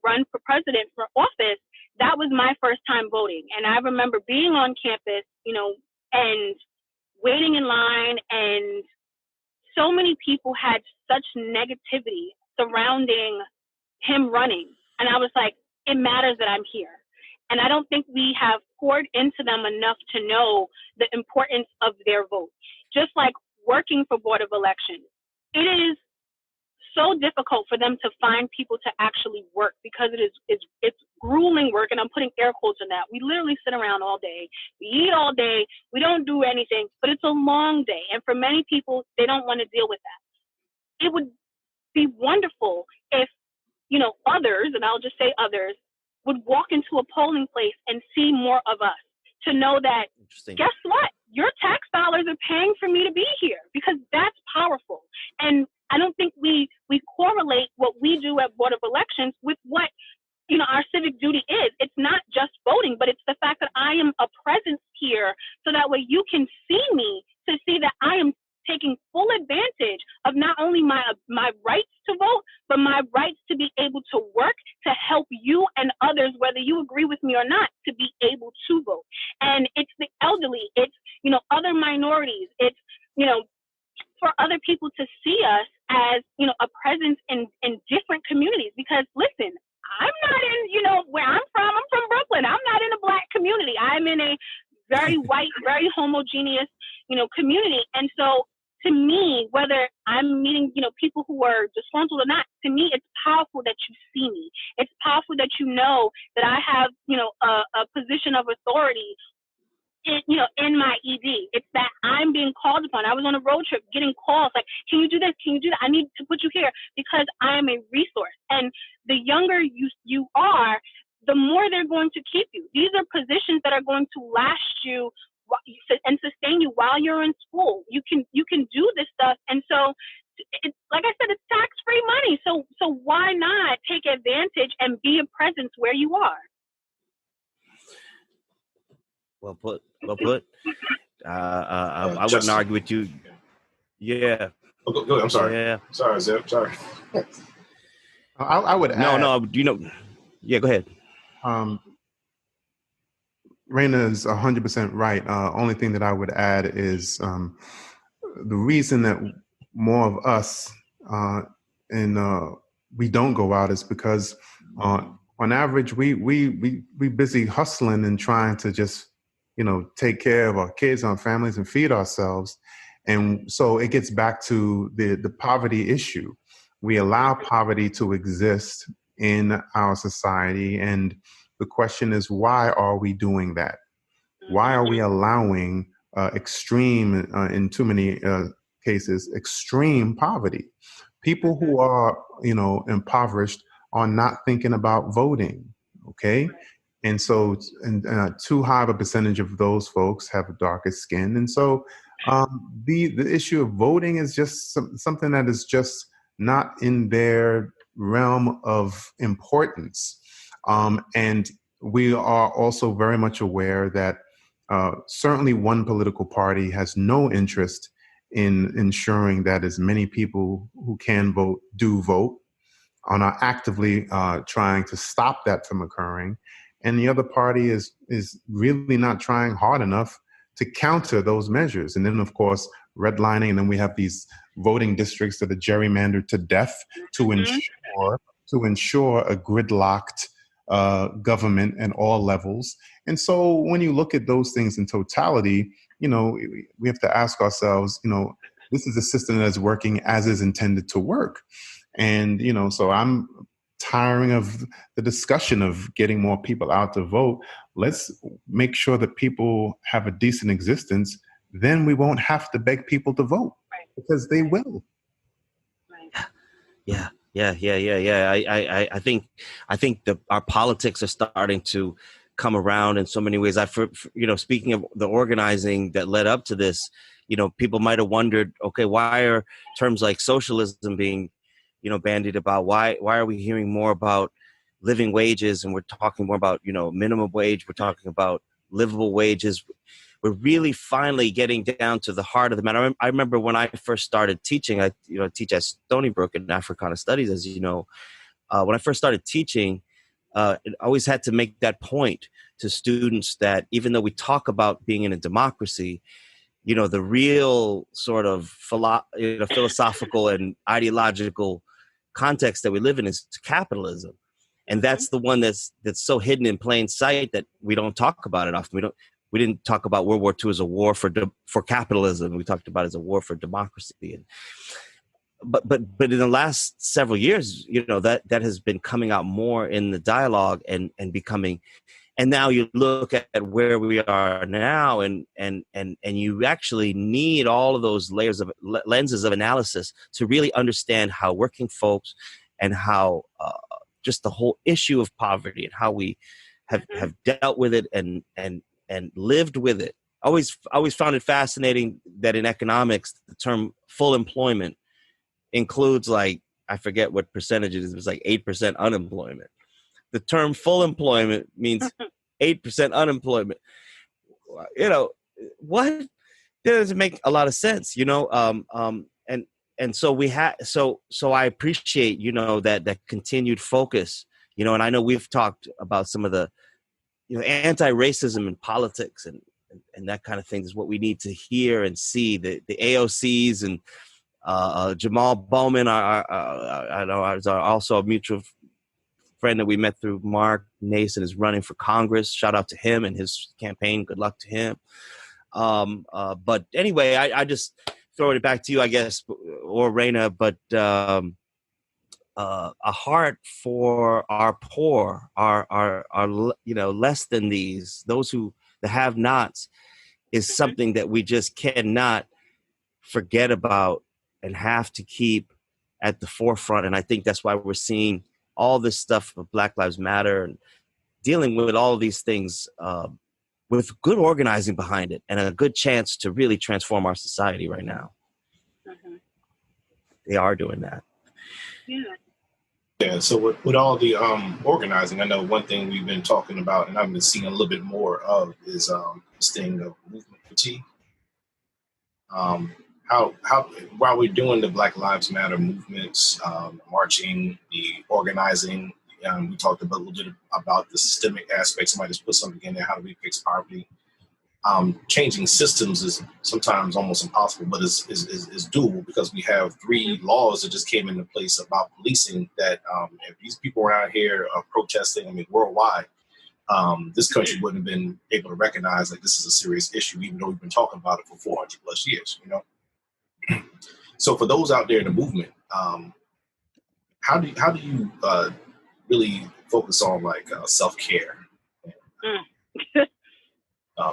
run for president for office, that was my first time voting. And I remember being on campus, and waiting in line, and so many people had such negativity surrounding him running. And I was like, it matters that I'm here. And I don't think we have poured into them enough to know the importance of their vote. Just like working for Board of Elections, it is so difficult for them to find people to actually work because it's grueling work, and I'm putting air quotes on that. We literally sit around all day, we eat all day, we don't do anything, but it's a long day. And for many people, they don't want to deal with that. It would be wonderful if, others, and I'll just say others, would walk into a polling place and see more of us, to know that, guess what? Your tax dollars are paying for me to be here, because that's powerful. And I don't think we correlate what we do at Board of Elections with what, our civic duty is. It's not just voting, but it's the fact that I am a presence here, so that way you can see me, to see that I am taking full advantage of not only my rights to vote, but my rights to be able to work to help you and others, whether you agree with me or not, to be able to vote. And it's the elderly, it's, other minorities, it's, for other people to see us as, a presence in different communities. Because listen, I'm not in, where I'm from Brooklyn. I'm not in a Black community. I'm in a very white, very homogeneous, community. And so to me, whether I'm meeting, people who are disgruntled or not, to me, it's powerful that you see me. It's powerful that that I have, a position of authority in my ED. It's that I'm being called upon. I was on a road trip getting calls like, can you do this? Can you do that? I need to put you here, because I am a resource. And the younger you are, the more they're going to keep you. These are positions that are going to last you and sustain you while you're in school. You can do this stuff. And so, like I said, it's tax-free money. So why not take advantage and be a presence where you are? Well put. I wouldn't argue with you. Yeah. Oh, go ahead. I'm sorry. Yeah. Sorry, Zeb. Sorry. I would add. No. Yeah, go ahead. Raina is 100% right. Only thing that I would add is the reason that more of us we don't go out is because on average we busy hustling and trying to just take care of our kids, our families, and feed ourselves. And so it gets back to the poverty issue. We allow poverty to exist in our society, and the question is, why are we doing that? Why are we allowing extreme, in too many cases, extreme poverty? People who are, impoverished are not thinking about voting, okay? And so too high of a percentage of those folks have darker skin. And so the issue of voting is just something that is just not in their realm of importance. And we are also very much aware that certainly one political party has no interest in ensuring that as many people who can vote do vote, and are actively trying to stop that from occurring. And the other party is really not trying hard enough to counter those measures. And then, of course, redlining, and then we have these voting districts that are gerrymandered to death to ensure a gridlocked government at all levels. And so when you look at those things in totality, we have to ask ourselves, this is a system that is working as is intended to work. And, so I'm tiring of the discussion of getting more people out to vote. Let's make sure that people have a decent existence. Then we won't have to beg people to vote, because they will. Yeah. I think our politics are starting to come around in so many ways. Speaking of the organizing that led up to this, people might have wondered, okay, why are terms like socialism being, bandied about? Why are we hearing more about living wages, and we're talking more about, minimum wage? We're talking about livable wages. We're really finally getting down to the heart of the matter. I remember when I first started teaching, I teach at Stony Brook in Africana Studies, as you know. When I first started teaching, I always had to make that point to students that even though we talk about being in a democracy, the real sort of philosophical and ideological context that we live in is capitalism. And that's the one that's so hidden in plain sight that we don't talk about it often. We didn't talk about World War II as a war for capitalism. We talked about it as a war for democracy. But in the last several years, that has been coming out more in the dialogue and becoming. And now you look at where we are now, and you actually need all of those lenses of analysis to really understand how working folks and how just the whole issue of poverty and how we have dealt with it and lived with it. I always found it fascinating that in economics, the term full employment includes, like, I forget what percentage it is. It was like 8% unemployment. The term full employment means 8% unemployment. You know, what? That doesn't make a lot of sense, you know? And so so I appreciate, you know, that continued focus, you know, and I know we've talked about some of the, you know, anti-racism in politics and that kind of thing is what we need to hear and see. The AOCs and Jamal Bowman I know is also a mutual friend that we met through Mark Nason, is running for Congress. Shout out to him and his campaign. Good luck to him. But anyway, I just throw it back to you, I guess, or Raina, but a heart for our poor, our you know, less than these, those who the have-nots, is something that we just cannot forget about and have to keep at the forefront. And I think that's why we're seeing all this stuff of Black Lives Matter and dealing with all of these things with good organizing behind it and a good chance to really transform our society right now. They are doing that. Yeah, so with all the organizing, I know one thing we've been talking about and I've been seeing a little bit more of is this thing of movement fatigue. How while we're doing the Black Lives Matter movements, marching, the organizing, we talked about a little bit about the systemic aspects. Somebody just put something in there. How do we fix poverty? Changing systems is sometimes almost impossible, but is doable because we have 3 laws that just came into place about policing that if these people were out here protesting, I mean, worldwide, this country wouldn't have been able to recognize that this is a serious issue, even though we've been talking about it for 400 plus years, you know? So for those out there in the movement, how do you really focus on like self-care?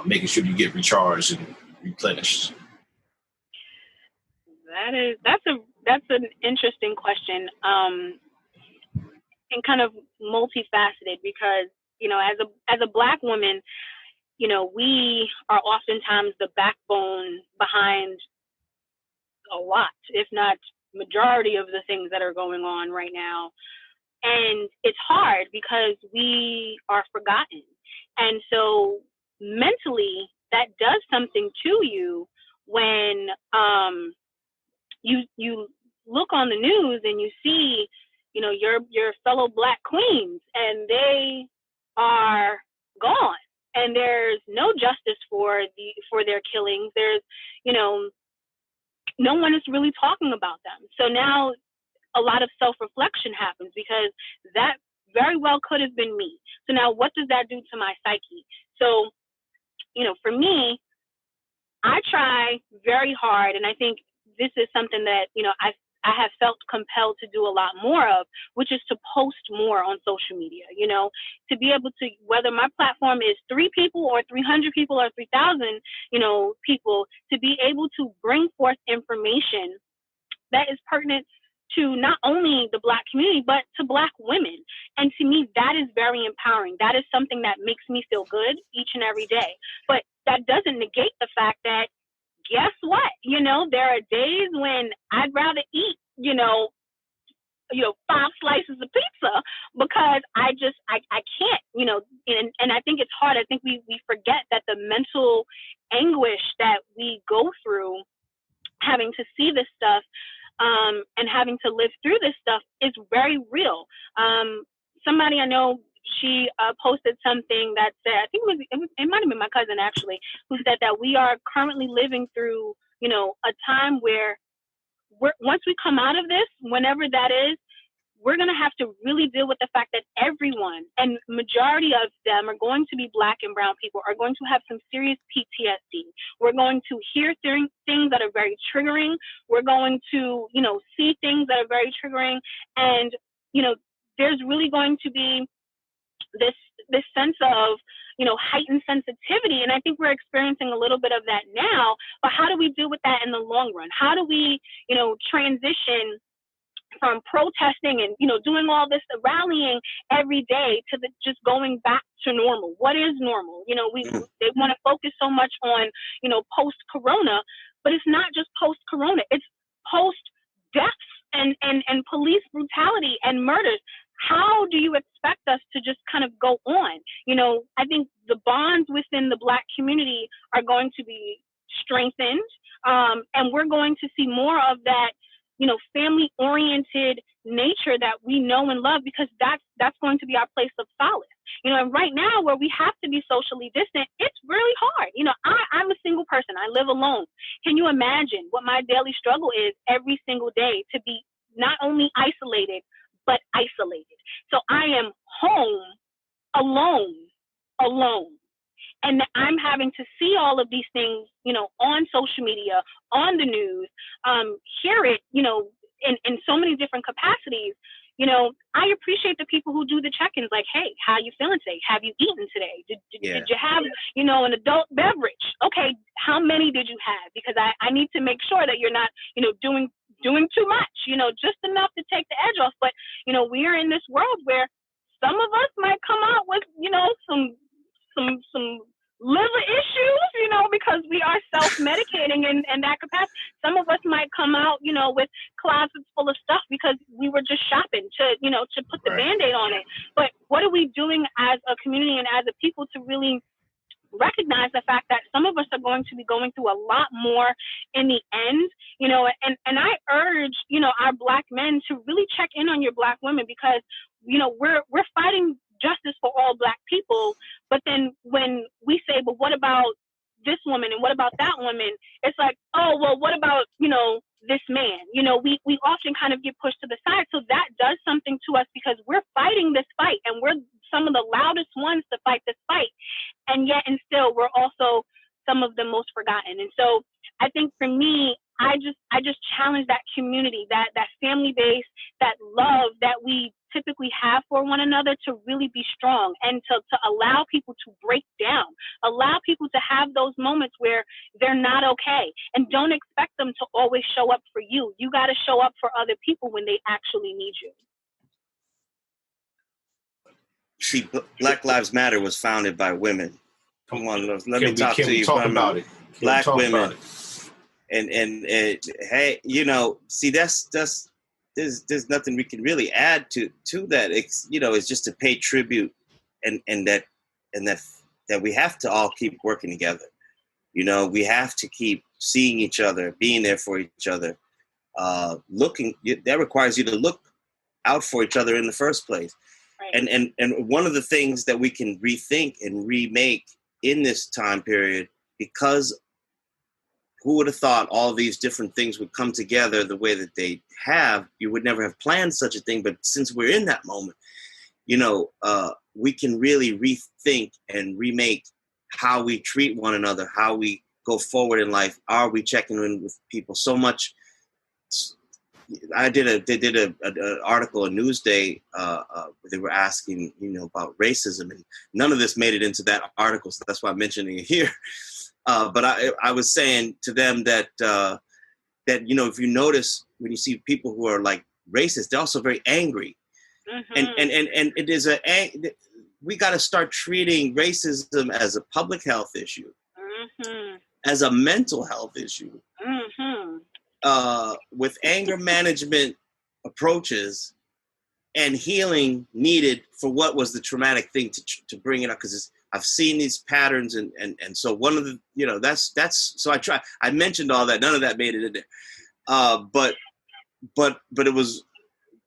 Making sure you get recharged and replenished. That's an interesting question, and kind of multifaceted because, you know, as a Black woman, you know, we are oftentimes the backbone behind a lot, if not majority of the things that are going on right now. And it's hard because we are forgotten. And so mentally, that does something to you when you look on the news and you see, you know, your fellow Black queens and they are gone and there's no justice for their killings. There's, you know, no one is really talking about them. So now a lot of self-reflection happens because that very well could have been me. So now what does that do to my psyche? So, you know, for me, I try very hard, and I think this is something that, you know, I have felt compelled to do a lot more of, which is to post more on social media, you know, to be able to, whether my platform is 3 people or 300 people or 3,000, you know, people, to be able to bring forth information that is pertinent to not only the Black community, but to Black women. And to me, that is very empowering. That is something that makes me feel good each and every day. But that doesn't negate the fact that, guess what? You know, there are days when I'd rather eat, you know, 5 slices of pizza because I can't, you know, and I think it's hard. I think we forget that the mental anguish that we go through having to see this stuff and having to live through this stuff is very real. Somebody I know, she posted something that said, I think it might have been my cousin actually, who said that we are currently living through, you know, a time where once we come out of this, whenever that is, we're going to have to really deal with the fact that everyone, and majority of them are going to be Black and brown people, are going to have some serious PTSD. We're going to hear things that are very triggering. We're going to, you know, see things that are very triggering. And, you know, there's really going to be this sense of, you know, heightened sensitivity. And I think we're experiencing a little bit of that now, but how do we deal with that in the long run? How do we, you know, transition protesting and, doing all this rallying every day to just going back to normal. What is normal? They want to focus so much on, post corona, but it's not just post corona. It's post deaths and police brutality and murders. How do you expect us to just kind of go on? I think the bonds within the Black community are going to be strengthened, and we're going to see more of that, family-oriented nature that we know and love, because that's going to be our place of solace. And right now, where we have to be socially distant, it's really hard. I'm a single person. I live alone. Can you imagine what my daily struggle is every single day to be not only isolated, but isolated? So I am home alone. And I'm having to see all of these things, on social media, on the news, hear it, in so many different capacities. I appreciate the people who do the check-ins, like, hey, how you feeling today? Have you eaten today? Did you have, an adult beverage? Okay, how many did you have? Because I need to make sure that you're not, doing too much, just enough to take the edge off. But, we are in this world where some of us might come out with, some liver issues, because we are self-medicating in that capacity. Some of us might come out, with closets full of stuff because we were just shopping to put the Band-Aid on it. But what are we doing as a community and as a people to really recognize the fact that some of us are going to be going through a lot more in the end, and I urge, our Black men to really check in on your Black women, because, we're fighting justice for all Black people. But then when we say, but what about this woman and what about that woman? It's like, oh, well, what about, this man? We often kind of get pushed to the side. So that does something to us, because we're fighting this fight and we're some of the loudest ones to fight this fight. And yet, and still, we're also some of the most forgotten. And so I think for me, I just challenge that community, that family base, that love that we typically have for one another, to really be strong, and to allow people to break down, allow people to have those moments where they're not okay, and don't expect them to always show up for you. You got to show up for other people when they actually need you. See, Black Lives Matter was founded by women. Come on, let me talk to you. Talk about it. Black women. And hey, see, that's there's nothing we can really add to that. It's just to pay tribute and that we have to all keep working together. We have to keep seeing each other, being there for each other. Looking, that requires you to look out for each other in the first place. Right. And one of the things that we can rethink and remake in this time period, because who would have thought all these different things would come together the way that they have? You would never have planned such a thing. But since we're in that moment, we can really rethink and remake how we treat one another, how we go forward in life. Are we checking in with people so much? They did an article, a Newsday. They were asking, about racism, and none of this made it into that article. So that's why I'm mentioning it here. But I was saying to them that if you notice, when you see people who are like racist, they're also very angry. Mm-hmm. And it is we got to start treating racism as a public health issue, mm-hmm. as a mental health issue, mm-hmm. With anger management approaches and healing needed for what was the traumatic thing to bring it up, because I've seen these patterns, and so one of the, that's so I mentioned all that. None of that made it in there, but it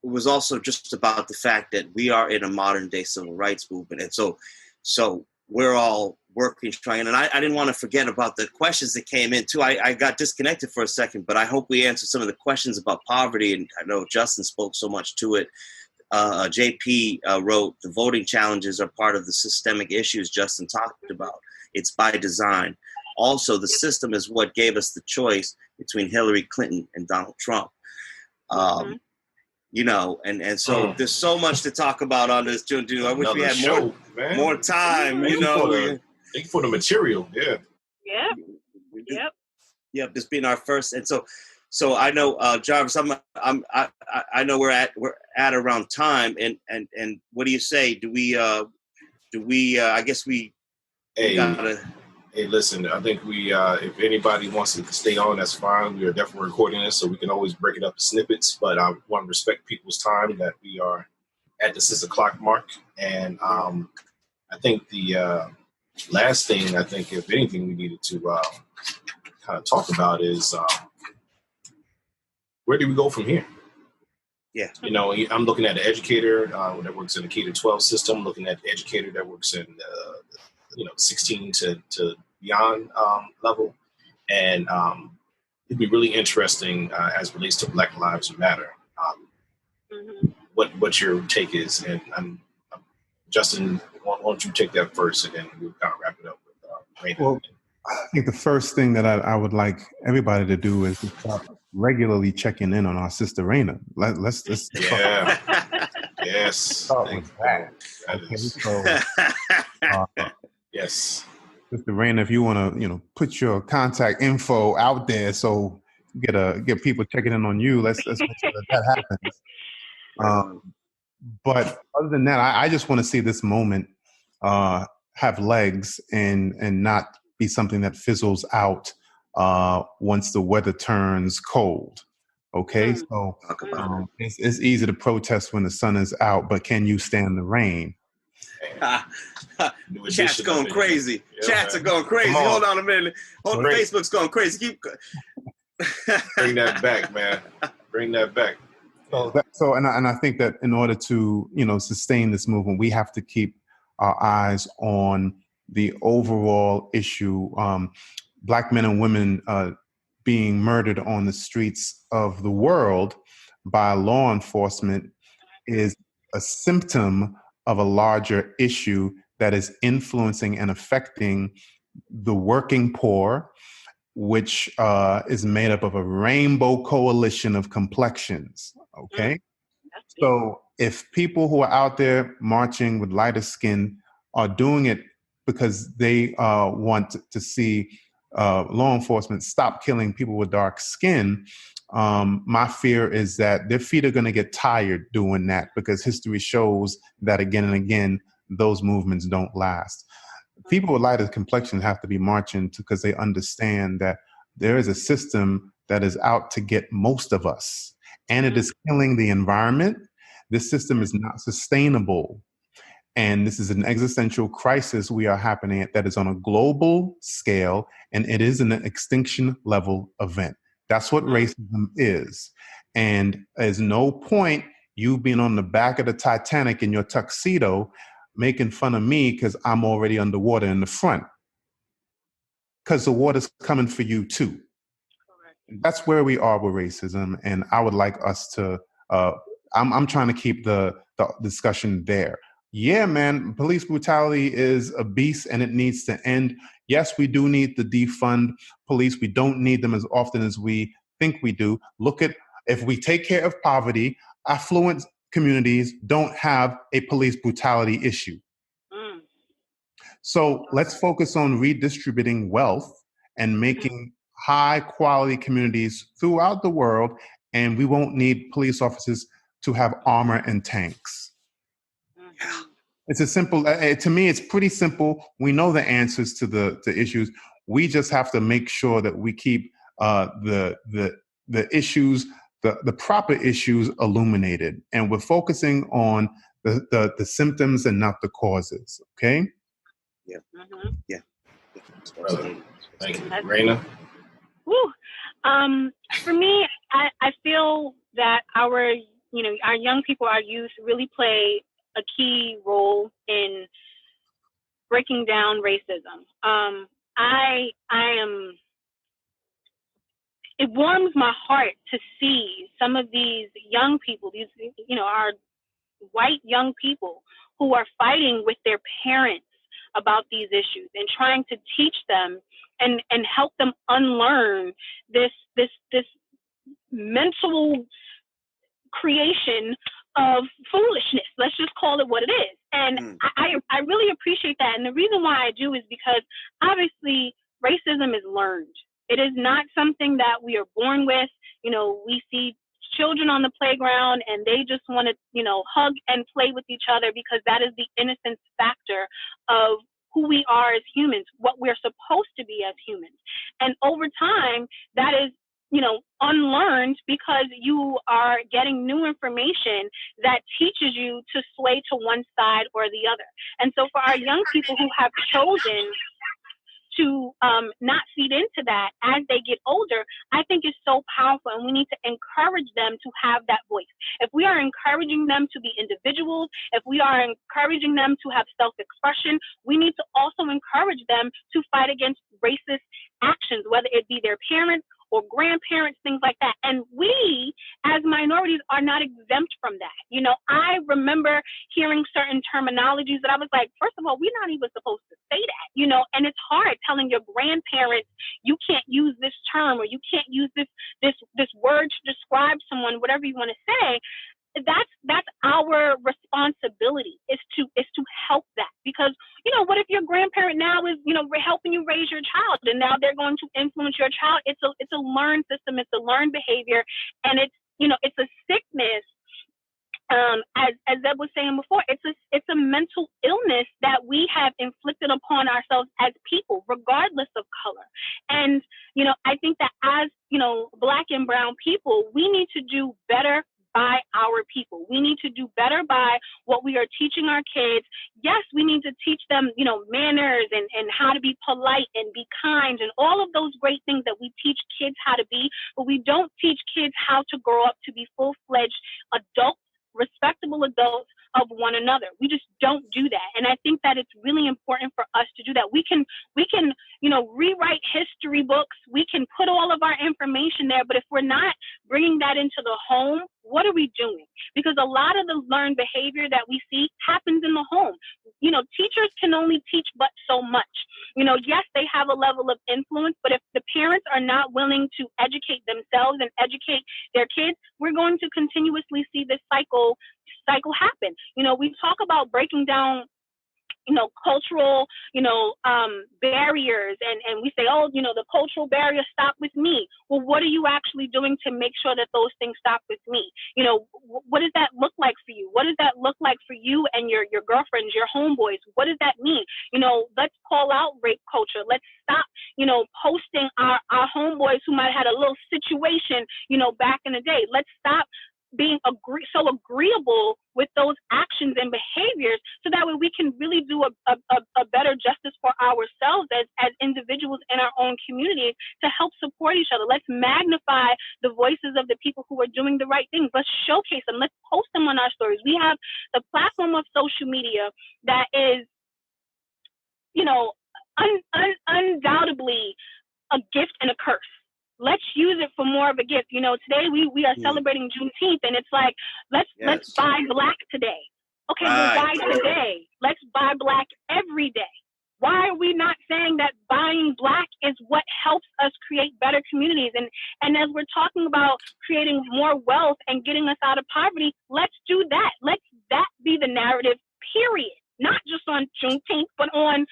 was also just about the fact that we are in a modern day civil rights movement, and so we're all working, trying. And I didn't want to forget about the questions that came in too. I got disconnected for a second, but I hope we answered some of the questions about poverty, and I know Justin spoke so much to it. JP wrote, the voting challenges are part of the systemic issues Justin talked about. It's by design. Also, the system is what gave us the choice between Hillary Clinton and Donald Trump. And so there's so much to talk about on this. I wish we had more time. Thank you for the material. Yeah. Yep. Yep. This being our first, and so So I know, Jarvis, I know we're at around time, and what do you say? Do we? I guess we gotta. Hey, listen, I think if anybody wants to stay on, that's fine. We are definitely recording this, so we can always break it up in snippets. But I want to respect people's time that we are at the 6 o'clock mark, and I think the last thing, I think, if anything, we needed to kind of talk about is where do we go from here? Yeah. You know, I'm looking at an educator that works in the K-12 system, looking at the educator that works in, 16 to beyond level. And it'd be really interesting as it relates to Black Lives Matter. What your take is. And Justin, why don't you take that first, and then we'll kind of wrap it up with Raina. Well, I think the first thing that I would like everybody to do is to start regularly checking in on our sister Raina. Let's yeah. Yes. Start with that. Okay, so yes. Sister Raina, if you want to, put your contact info out there, so get people checking in on you. Let's make sure that happens. But other than that, I just want to see this moment have legs and not be something that fizzles out once the weather turns cold. Okay, so it's easy to protest when the sun is out, but can you stand the rain? Chat's going crazy. Yeah, Chats are going crazy. Hold on a minute. Facebook's going crazy. Keep bring that back, man. Bring that back. And I think that in order to sustain this movement, we have to keep our eyes on the overall issue. Black men and women being murdered on the streets of the world by law enforcement is a symptom of a larger issue that is influencing and affecting the working poor, which is made up of a rainbow coalition of complexions. Okay. So if people who are out there marching with lighter skin are doing it because they want to see law enforcement stop killing people with dark skin, my fear is that their feet are going to get tired doing that, because history shows that again and again, those movements don't last. People with lighter complexion have to be marching because they understand that there is a system that is out to get most of us, and it is killing the environment. This system is not sustainable. And this is an existential crisis we are happening at that is on a global scale, and it is an extinction level event. That's what racism is. And there's no point you being on the back of the Titanic in your tuxedo making fun of me because I'm already underwater in the front. Because the water's coming for you too. Correct. That's where we are with racism. And I would like us to, I'm trying to keep the discussion there. Yeah, man, police brutality is a beast and it needs to end. Yes, we do need to defund police. We don't need them as often as we think we do. Look at, if we take care of poverty, affluent communities don't have a police brutality issue. So let's focus on redistributing wealth and making high quality communities throughout the world, and we won't need police officers to have armor and tanks. It's a simple, to me, it's pretty simple. We know the answers to the issues. We just have to make sure that we keep the issues, the proper issues illuminated. And we're focusing on the symptoms and not the causes, okay? Yeah. Yeah. Thank you. Raina? For me, I feel that our young people, our youth, really play a key role in breaking down racism. It warms my heart to see some of these young people, our white young people who are fighting with their parents about these issues and trying to teach them and help them unlearn this mental creation of foolishness. Let's just call it what it is. And I really appreciate that. And the reason why I do is because obviously racism is learned. It is not something that we are born with. We see children on the playground and they just want to, hug and play with each other because that is the innocence factor of who we are as humans, what we're supposed to be as humans. And over time, that is, unlearned because you are getting new information that teaches you to sway to one side or the other. And so for our young people who have chosen to not feed into that as they get older, I think is so powerful, and we need to encourage them to have that voice. If we are encouraging them to be individuals, if we are encouraging them to have self-expression, we need to also encourage them to fight against racist actions, whether it be their parents or grandparents, things like that. And we, as minorities, are not exempt from that. I remember hearing certain terminologies that I was like, first of all, we're not even supposed to say that, and it's hard telling your grandparents, you can't use this term, or you can't use this word to describe someone, whatever you want to say. That's our responsibility is to help that, because what if your grandparent now is helping you raise your child, and now they're going to influence your child? It's a learned system, it's a learned behavior, and it's a sickness. As Zeb was saying before, it's a mental illness that we have inflicted upon ourselves as people, regardless of color. And I think that as Black and brown people, we need to do better by our people. We need to do better by what we are teaching our kids. Yes, we need to teach them, manners and how to be polite and be kind and all of those great things that we teach kids how to be, but we don't teach kids how to grow up to be full-fledged adults, respectable adults of one another. We just don't do that. And I think that it's really important for us to do that. We can, rewrite history books. We can put all of our information there, but if we're not bringing that into the home, what are we doing? Because a lot of the learned behavior that we see happens in the home. Teachers can only teach but so much. Yes, they have a level of influence, but if the parents are not willing to educate themselves and educate their kids, we're going to continuously see this cycle happen. We talk about breaking down cultural, barriers, and we say, oh, the cultural barriers stop with me. Well, what are you actually doing to make sure that those things stop with me? What does that look like for you? What does that look like for you and your girlfriends, your homeboys? What does that mean? Let's call out rape culture. Let's stop, posting our homeboys who might have had a little situation, back in the day. Let's stop being so agreeable with those actions and behaviors, so that way we can really do a better justice for ourselves as individuals in our own communities to help support each other. Let's magnify the voices of the people who are doing the right things. Let's showcase them. Let's post them on our stories. We have the platform of social media that is, undoubtedly a gift and a curse. Let's use it for more of a gift. Today we are celebrating Juneteenth, and it's like, let's buy Black today. Okay, well, why today? Let's buy Black every day. Why are we not saying that buying Black is what helps us create better communities? And as we're talking about creating more wealth and getting us out of poverty, let's do that. Let that be the narrative, period. Not just on Juneteenth, but on,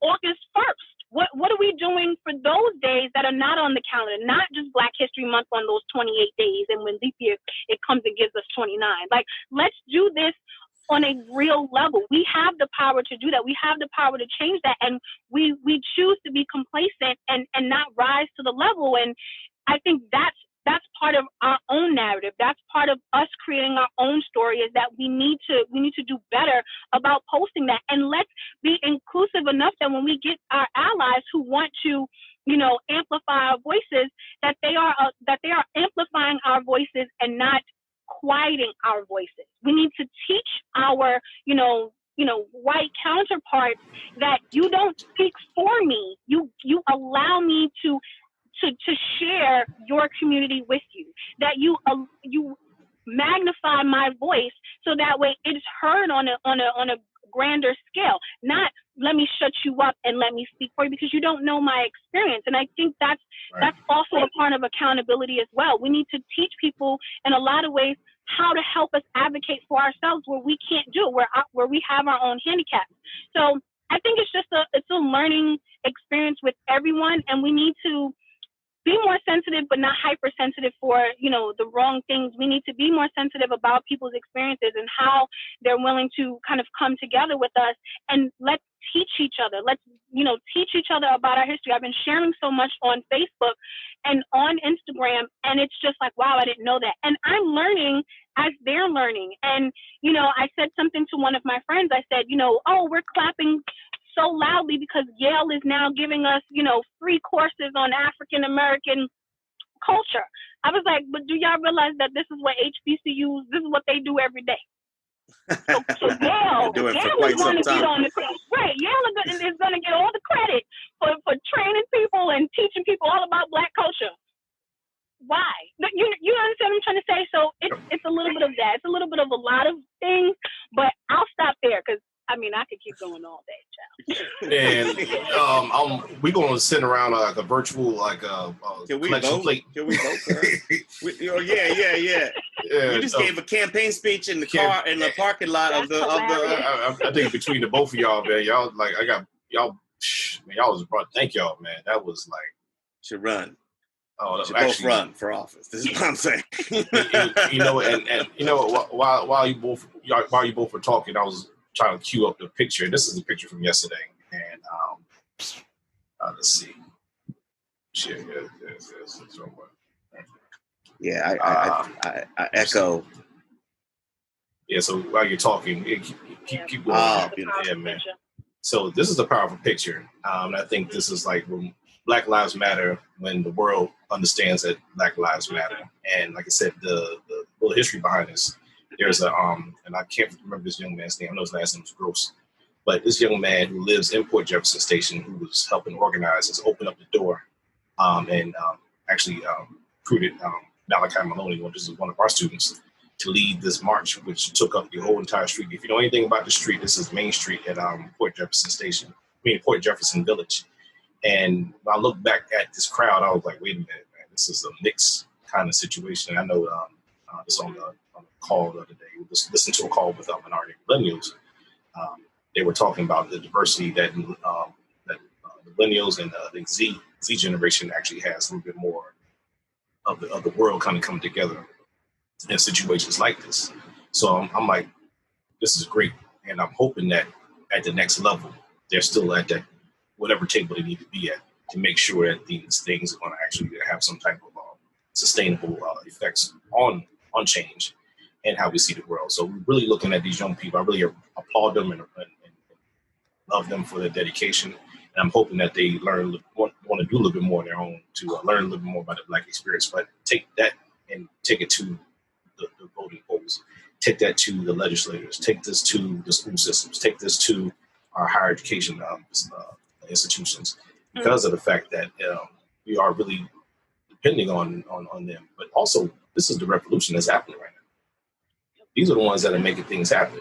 August 1st. What are we doing for those days that are not on the calendar? Not just Black History Month on those 28 days, and when leap year it comes and gives us 29. Like, let's do this on a real level. We have the power to do that. We have the power to change that, and we choose to be complacent and not rise to the level. And I think that's part of our own narrative. That's part of us creating our own story, is that we need to do better about posting that. And let's be inclusive enough that when we get our allies who want to, amplify our voices, that they are amplifying our voices and not quieting our voices. We need to teach our, white counterparts that you don't speak for me. You allow me to share your community with you, that you magnify my voice so that way it's heard on a grander scale. Not let me shut you up and let me speak for you because you don't know my experience. And I think that's also a part of accountability as well. We need to teach people in a lot of ways how to help us advocate for ourselves where we can't do it, where we have our own handicaps. So I think it's a learning experience with everyone, and we need to be more sensitive, but not hypersensitive for, the wrong things. We need to be more sensitive about people's experiences and how they're willing to kind of come together with us, and let's teach each other. Let's, teach each other about our history. I've been sharing so much on Facebook and on Instagram, and it's just like, wow, I didn't know that. And I'm learning as they're learning. And, I said something to one of my friends. I said, oh, we're clapping so loudly because Yale is now giving us, free courses on African American culture. I was like, but do y'all realize that this is what HBCUs, this is what they do every day? So Yale is going to get on the right. Yale is going to get all the credit for training people and teaching people all about Black culture. Why? You understand what I'm trying to say? So it's a little bit of that. It's a little bit of a lot of things, but I'll stop there because I could keep going all day, child. And we're going to sit around like a virtual collection plate. Can we vote? Yeah. You just gave a campaign speech in the car in the parking lot of the. I think between the both of y'all, man, y'all was brought. Thank y'all, man. That was like should run. Oh, should both run for office. This is what I'm saying. While you both were talking, I was trying to cue up the picture. This is a picture from yesterday, and let's see. Shit, yeah, I echo. Yeah, so while you're talking, keep going. Yeah, man. So this is a powerful picture. I think this is like when Black Lives Matter, when the world understands that Black Lives Matter. And like I said, the little history behind this. There's a and I can't remember this young man's name. I know his last name was Gross, but this young man who lives in Port Jefferson Station, who was helping organize, has opened up the door, and actually recruited Malachi Maloney, which is one of our students, to lead this march, which took up the whole entire street. If you know anything about the street, this is Main Street at Port Jefferson Station. Port Jefferson Village. And when I look back at this crowd, I was like, wait a minute, man, this is a mixed kind of situation. I know this on the call the other day. We just listened to a call with minority millennials. They were talking about the diversity that millennials and the Z generation actually has a little bit more of the world kind of coming together in situations like this. So I'm like, this is great. And I'm hoping that at the next level, they're still at that whatever table they need to be at to make sure that these things are going to actually have some type of sustainable effects on change and how we see the world. So we're really looking at these young people. I really applaud them and love them for their dedication. And I'm hoping that they want to do a little bit more on their own to learn a little bit more about the Black experience, but take that and take it to the voting polls, take that to the legislators, take this to the school systems, take this to our higher education institutions, because of the fact that we are really depending on them. But also, this is the revolution that's happening right now. These are the ones that are making things happen.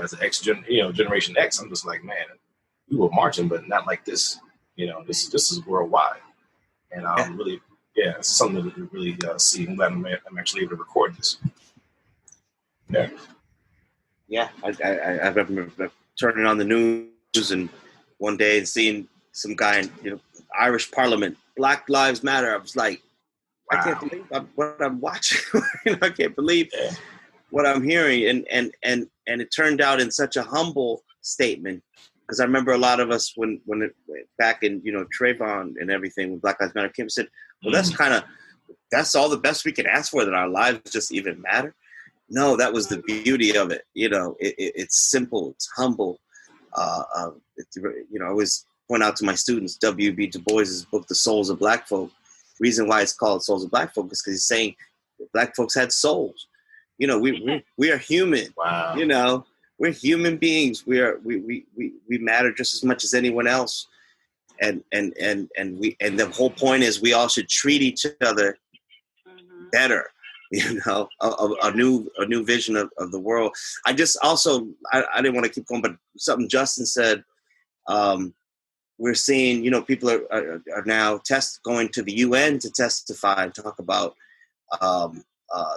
As an Generation X, I'm just like, man, we were marching, but not like this. This is worldwide, and really, it's something to really see. I'm glad I'm actually able to record this. Yeah, I remember turning on the news and one day and seeing some guy in Irish Parliament, Black Lives Matter. I was like, wow. I can't believe what I'm watching. I can't believe what I'm hearing, and it turned out in such a humble statement. Because I remember a lot of us when back in Trayvon and everything, when Black Lives Matter came, said, well, that's all the best we can ask for, that our lives just even matter. No, that was the beauty of it. It's simple, it's humble. I always point out to my students W.B. Du Bois's book, The Souls of Black Folk. The reason why it's called Souls of Black Folk is because he's saying Black folks had souls. We are human. Wow. We're human beings. We matter just as much as anyone else. And the whole point is we all should treat each other better. A new vision of the world. I just also I didn't want to keep going, but something Justin said. We're seeing people are now going to the UN to testify and talk about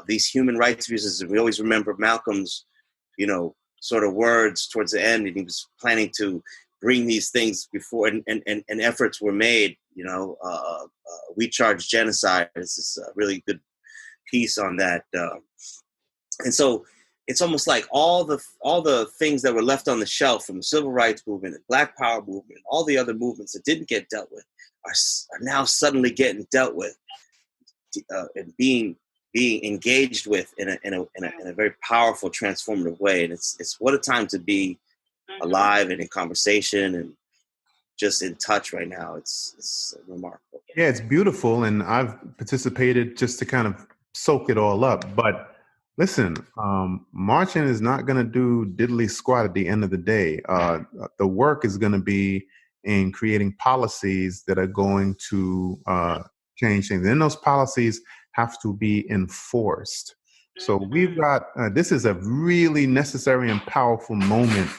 these human rights abuses. And we always remember Malcolm's sort of words towards the end, and he was planning to bring these things before, and efforts were made. We Charge Genocide. This is a really good piece on that. And so it's almost like all the things that were left on the shelf from the civil rights movement, the Black Power movement, all the other movements that didn't get dealt with are now suddenly getting dealt with and being engaged with in a very powerful, transformative way. And it's what a time to be alive and in conversation and just in touch right now. It's remarkable. Yeah, it's beautiful, and I've participated just to kind of soak it all up. But listen, marching is not going to do diddly squat at the end of the day. The work is going to be in creating policies that are going to change things. And those policies have to be enforced. So we've got, this is a really necessary and powerful moment,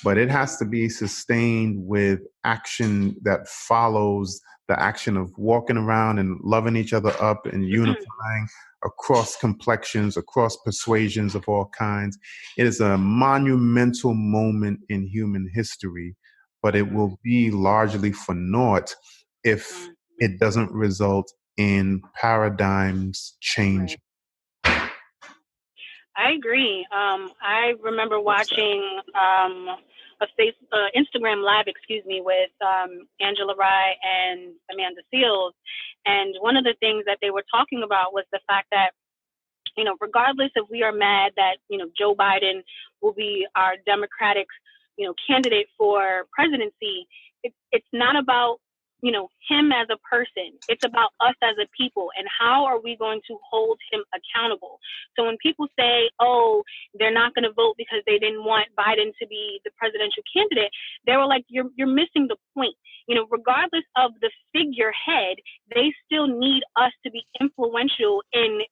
but it has to be sustained with action that follows the action of walking around and loving each other up and unifying across complexions, across persuasions of all kinds. It is a monumental moment in human history, but it will be largely for naught if it doesn't result in paradigms change. I agree. I remember watching Instagram Live, with Angela Rye and Amanda Seales. And one of the things that they were talking about was the fact that, regardless if we are mad that, Joe Biden will be our Democratic, candidate for presidency, it's not about, him as a person. It's about us as a people, and how are we going to hold him accountable? So when people say, oh, they're not going to vote because they didn't want Biden to be the presidential candidate, they were like, you're missing the point. Regardless of the figurehead, they still need us to be influential in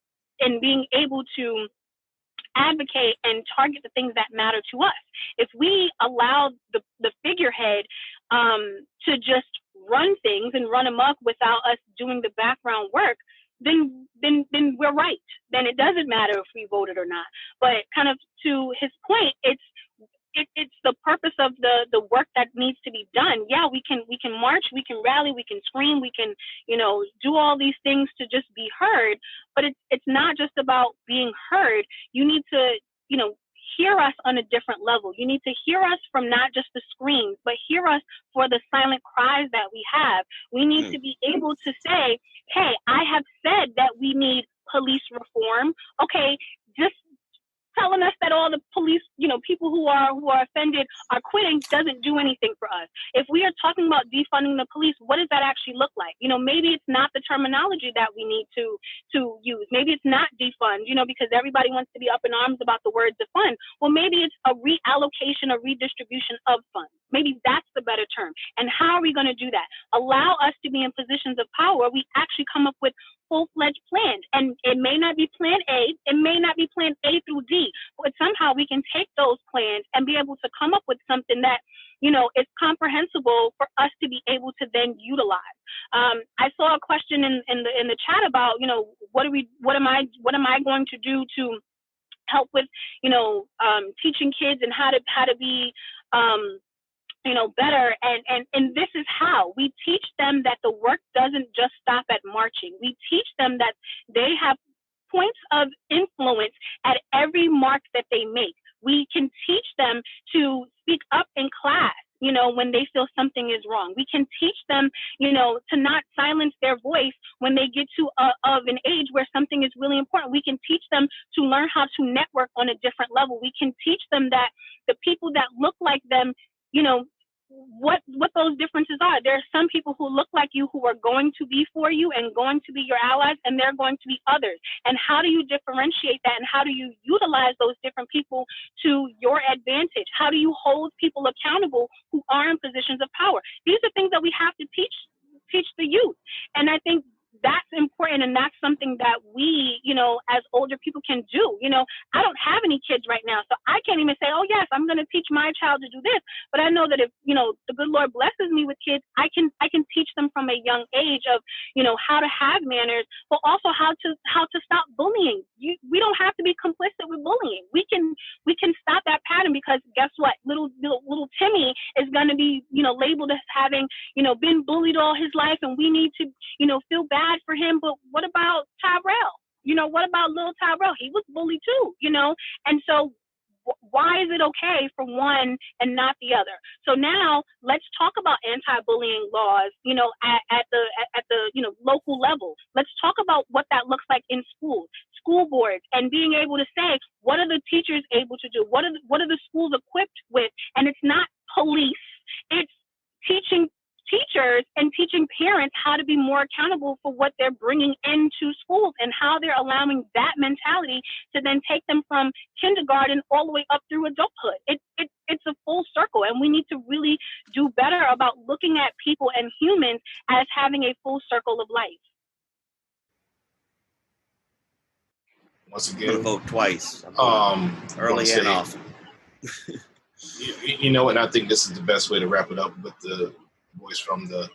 being able to advocate and target the things that matter to us. If we allow the figurehead to just run things and run amok without us doing the background work, then we're right. Then it doesn't matter if we voted or not. But kind of to his point, it's the purpose of the work that needs to be done. Yeah, we can march, we can rally, we can scream, we can, do all these things to just be heard. But it's not just about being heard. You need to, hear us on a different level. You need to hear us from not just the screams, but hear us for the silent cries that we have. We need to be able to say, hey, I have said that we need police reform. Okay, just telling us that all the police, people who are offended are quitting doesn't do anything for us. If we are talking about defunding the police, what does that actually look like? Maybe it's not the terminology that we need to use. Maybe it's not defund, because everybody wants to be up in arms about the word defund. Well, maybe it's a reallocation or redistribution of funds. Maybe that's the better term. And how are we going to do that? Allow us to be in positions of power. We actually come up with full-fledged plans. And it may not be plan A, it may not be plan A through D, but somehow we can take those plans and be able to come up with something that, is comprehensible for us to be able to then utilize. I saw a question in the chat about, what am I going to do to help with, teaching kids and how to be, better. And this is how we teach them that the work doesn't just stop at marching. We teach them that they have points of influence at every mark that they make. We can teach them to speak up in class, when they feel something is wrong. We can teach them, to not silence their voice when they get to of an age where something is really important. We can teach them to learn how to network on a different level. We can teach them that the people that look like them, what those differences are. There are some people who look like you who are going to be for you and going to be your allies, and they're going to be others. And how do you differentiate that, and how do you utilize those different people to your advantage? How do you hold people accountable who are in positions of power? These are things that we have to teach the youth. And I think that's important, and that's something something that we, as older people can do. I don't have any kids right now, so I can't even say, oh yes, I'm going to teach my child to do this. But I know that if, the good Lord blesses me with kids, I can teach them from a young age of, how to have manners, but also how to stop bullying. We don't have to be complicit with bullying. We can stop that pattern, because guess what? Little Timmy is going to be, labeled as having, been bullied all his life, and we need to, feel bad for him. But what about Tyrell? What about little Tyrell? He was bullied too, and so why is it okay for one and not the other? So now let's talk about anti-bullying laws, at the local level. Let's talk about what that looks like in schools, school boards, and being able to say, what are the teachers able to do? What are the schools equipped with? And it's not police, it's teaching teachers and teaching parents how to be more accountable for what they're bringing into schools, and how they're allowing that mentality to then take them from kindergarten all the way up through adulthood. It's a full circle, and we need to really do better about looking at people and humans as having a full circle of life. Once again, vote twice. Early and often. And I think this is the best way to wrap it up with the voice from the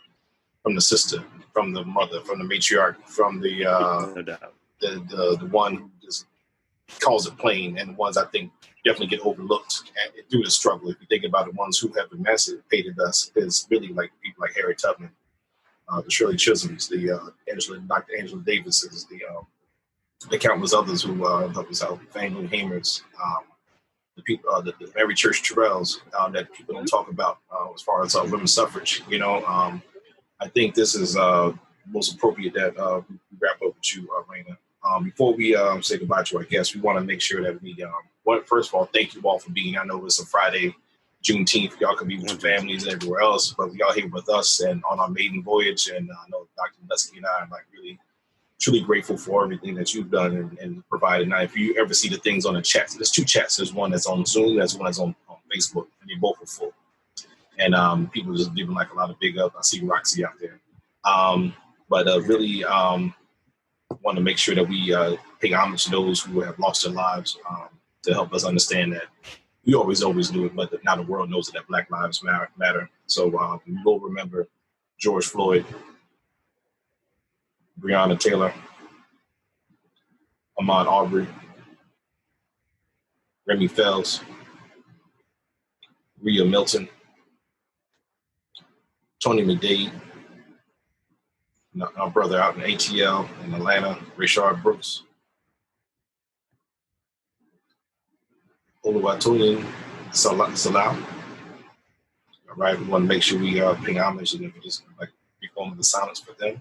sister, from the mother, from the matriarch, from the one who just calls it plain, and the ones I think definitely get overlooked through the struggle. If you think about the ones who have emancipated us, is really like people like Harriet Tubman, the Shirley Chisholms, the Dr. Angela Davises, the countless others who helped us out, Fannie Hamers, the people, the Mary Church Terrells that people don't talk about as far as women's suffrage. I think this is most appropriate that we wrap up with you, Raina. Before we say goodbye to our guests, we want to make sure that we, first of all, thank you all for being. I know it's a Friday, Juneteenth. Y'all can be with your families and everywhere else, but y'all here with us and on our maiden voyage. And I know Dr. Leslie and I are really truly grateful for everything that you've done and provided. Now, if you ever see the things on the chats, there's two chats. There's one that's on Zoom, there's one that's on Facebook, and they both are full. And people just giving like a lot of big up. I see Roxy out there. But really want to make sure that we pay homage to those who have lost their lives to help us understand that we always do it, but now the world knows that Black Lives Matter. So we will remember George Floyd, Breonna Taylor, Ahmaud Arbery, Remy Fells, Rhea Milton, Tony McDade, our brother out in ATL in Atlanta, Rayshard Brooks, Oluwatoyin Salau. All right, we want to make sure we pay homage and just like brief moment of silence for them.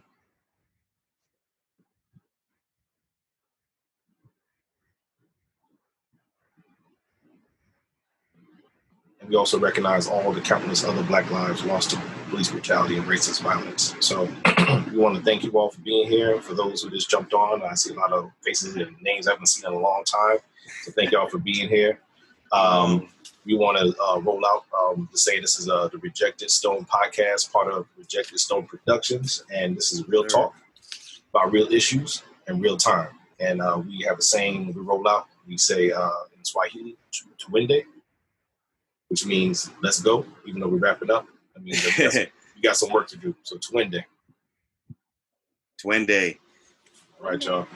And we also recognize all the countless other Black lives lost to police brutality and racist violence. So we want to thank you all for being here. For those who just jumped on, I see a lot of faces and names I haven't seen in a long time. So thank y'all for being here. We want to roll out to say this is the Rejected Stone podcast, part of Rejected Stone Productions. And this is real talk about real issues in real time. And we have a saying when we roll out. We say in Swahili, Tuwende, which means let's go, even though we wrap it up. I mean, we got some work to do. So Twende. Twende. All right, y'all.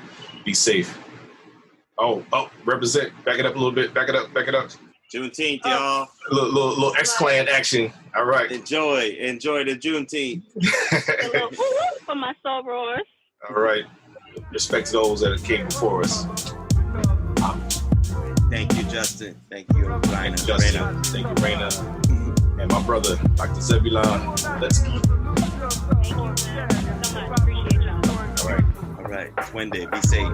Be safe. Oh, represent. Back it up a little bit. Back it up. Juneteenth, y'all. Little X-Clan action. All right. Enjoy the Juneteenth. A little for my sorors. All right. Respect those that came before us. Thank you, Justin. Thank you, Raina. Thank you, Raina. And my brother, Dr. Zebulon. Let's go. Thank you so much. Appreciate y'all. All right. Twende. Be safe.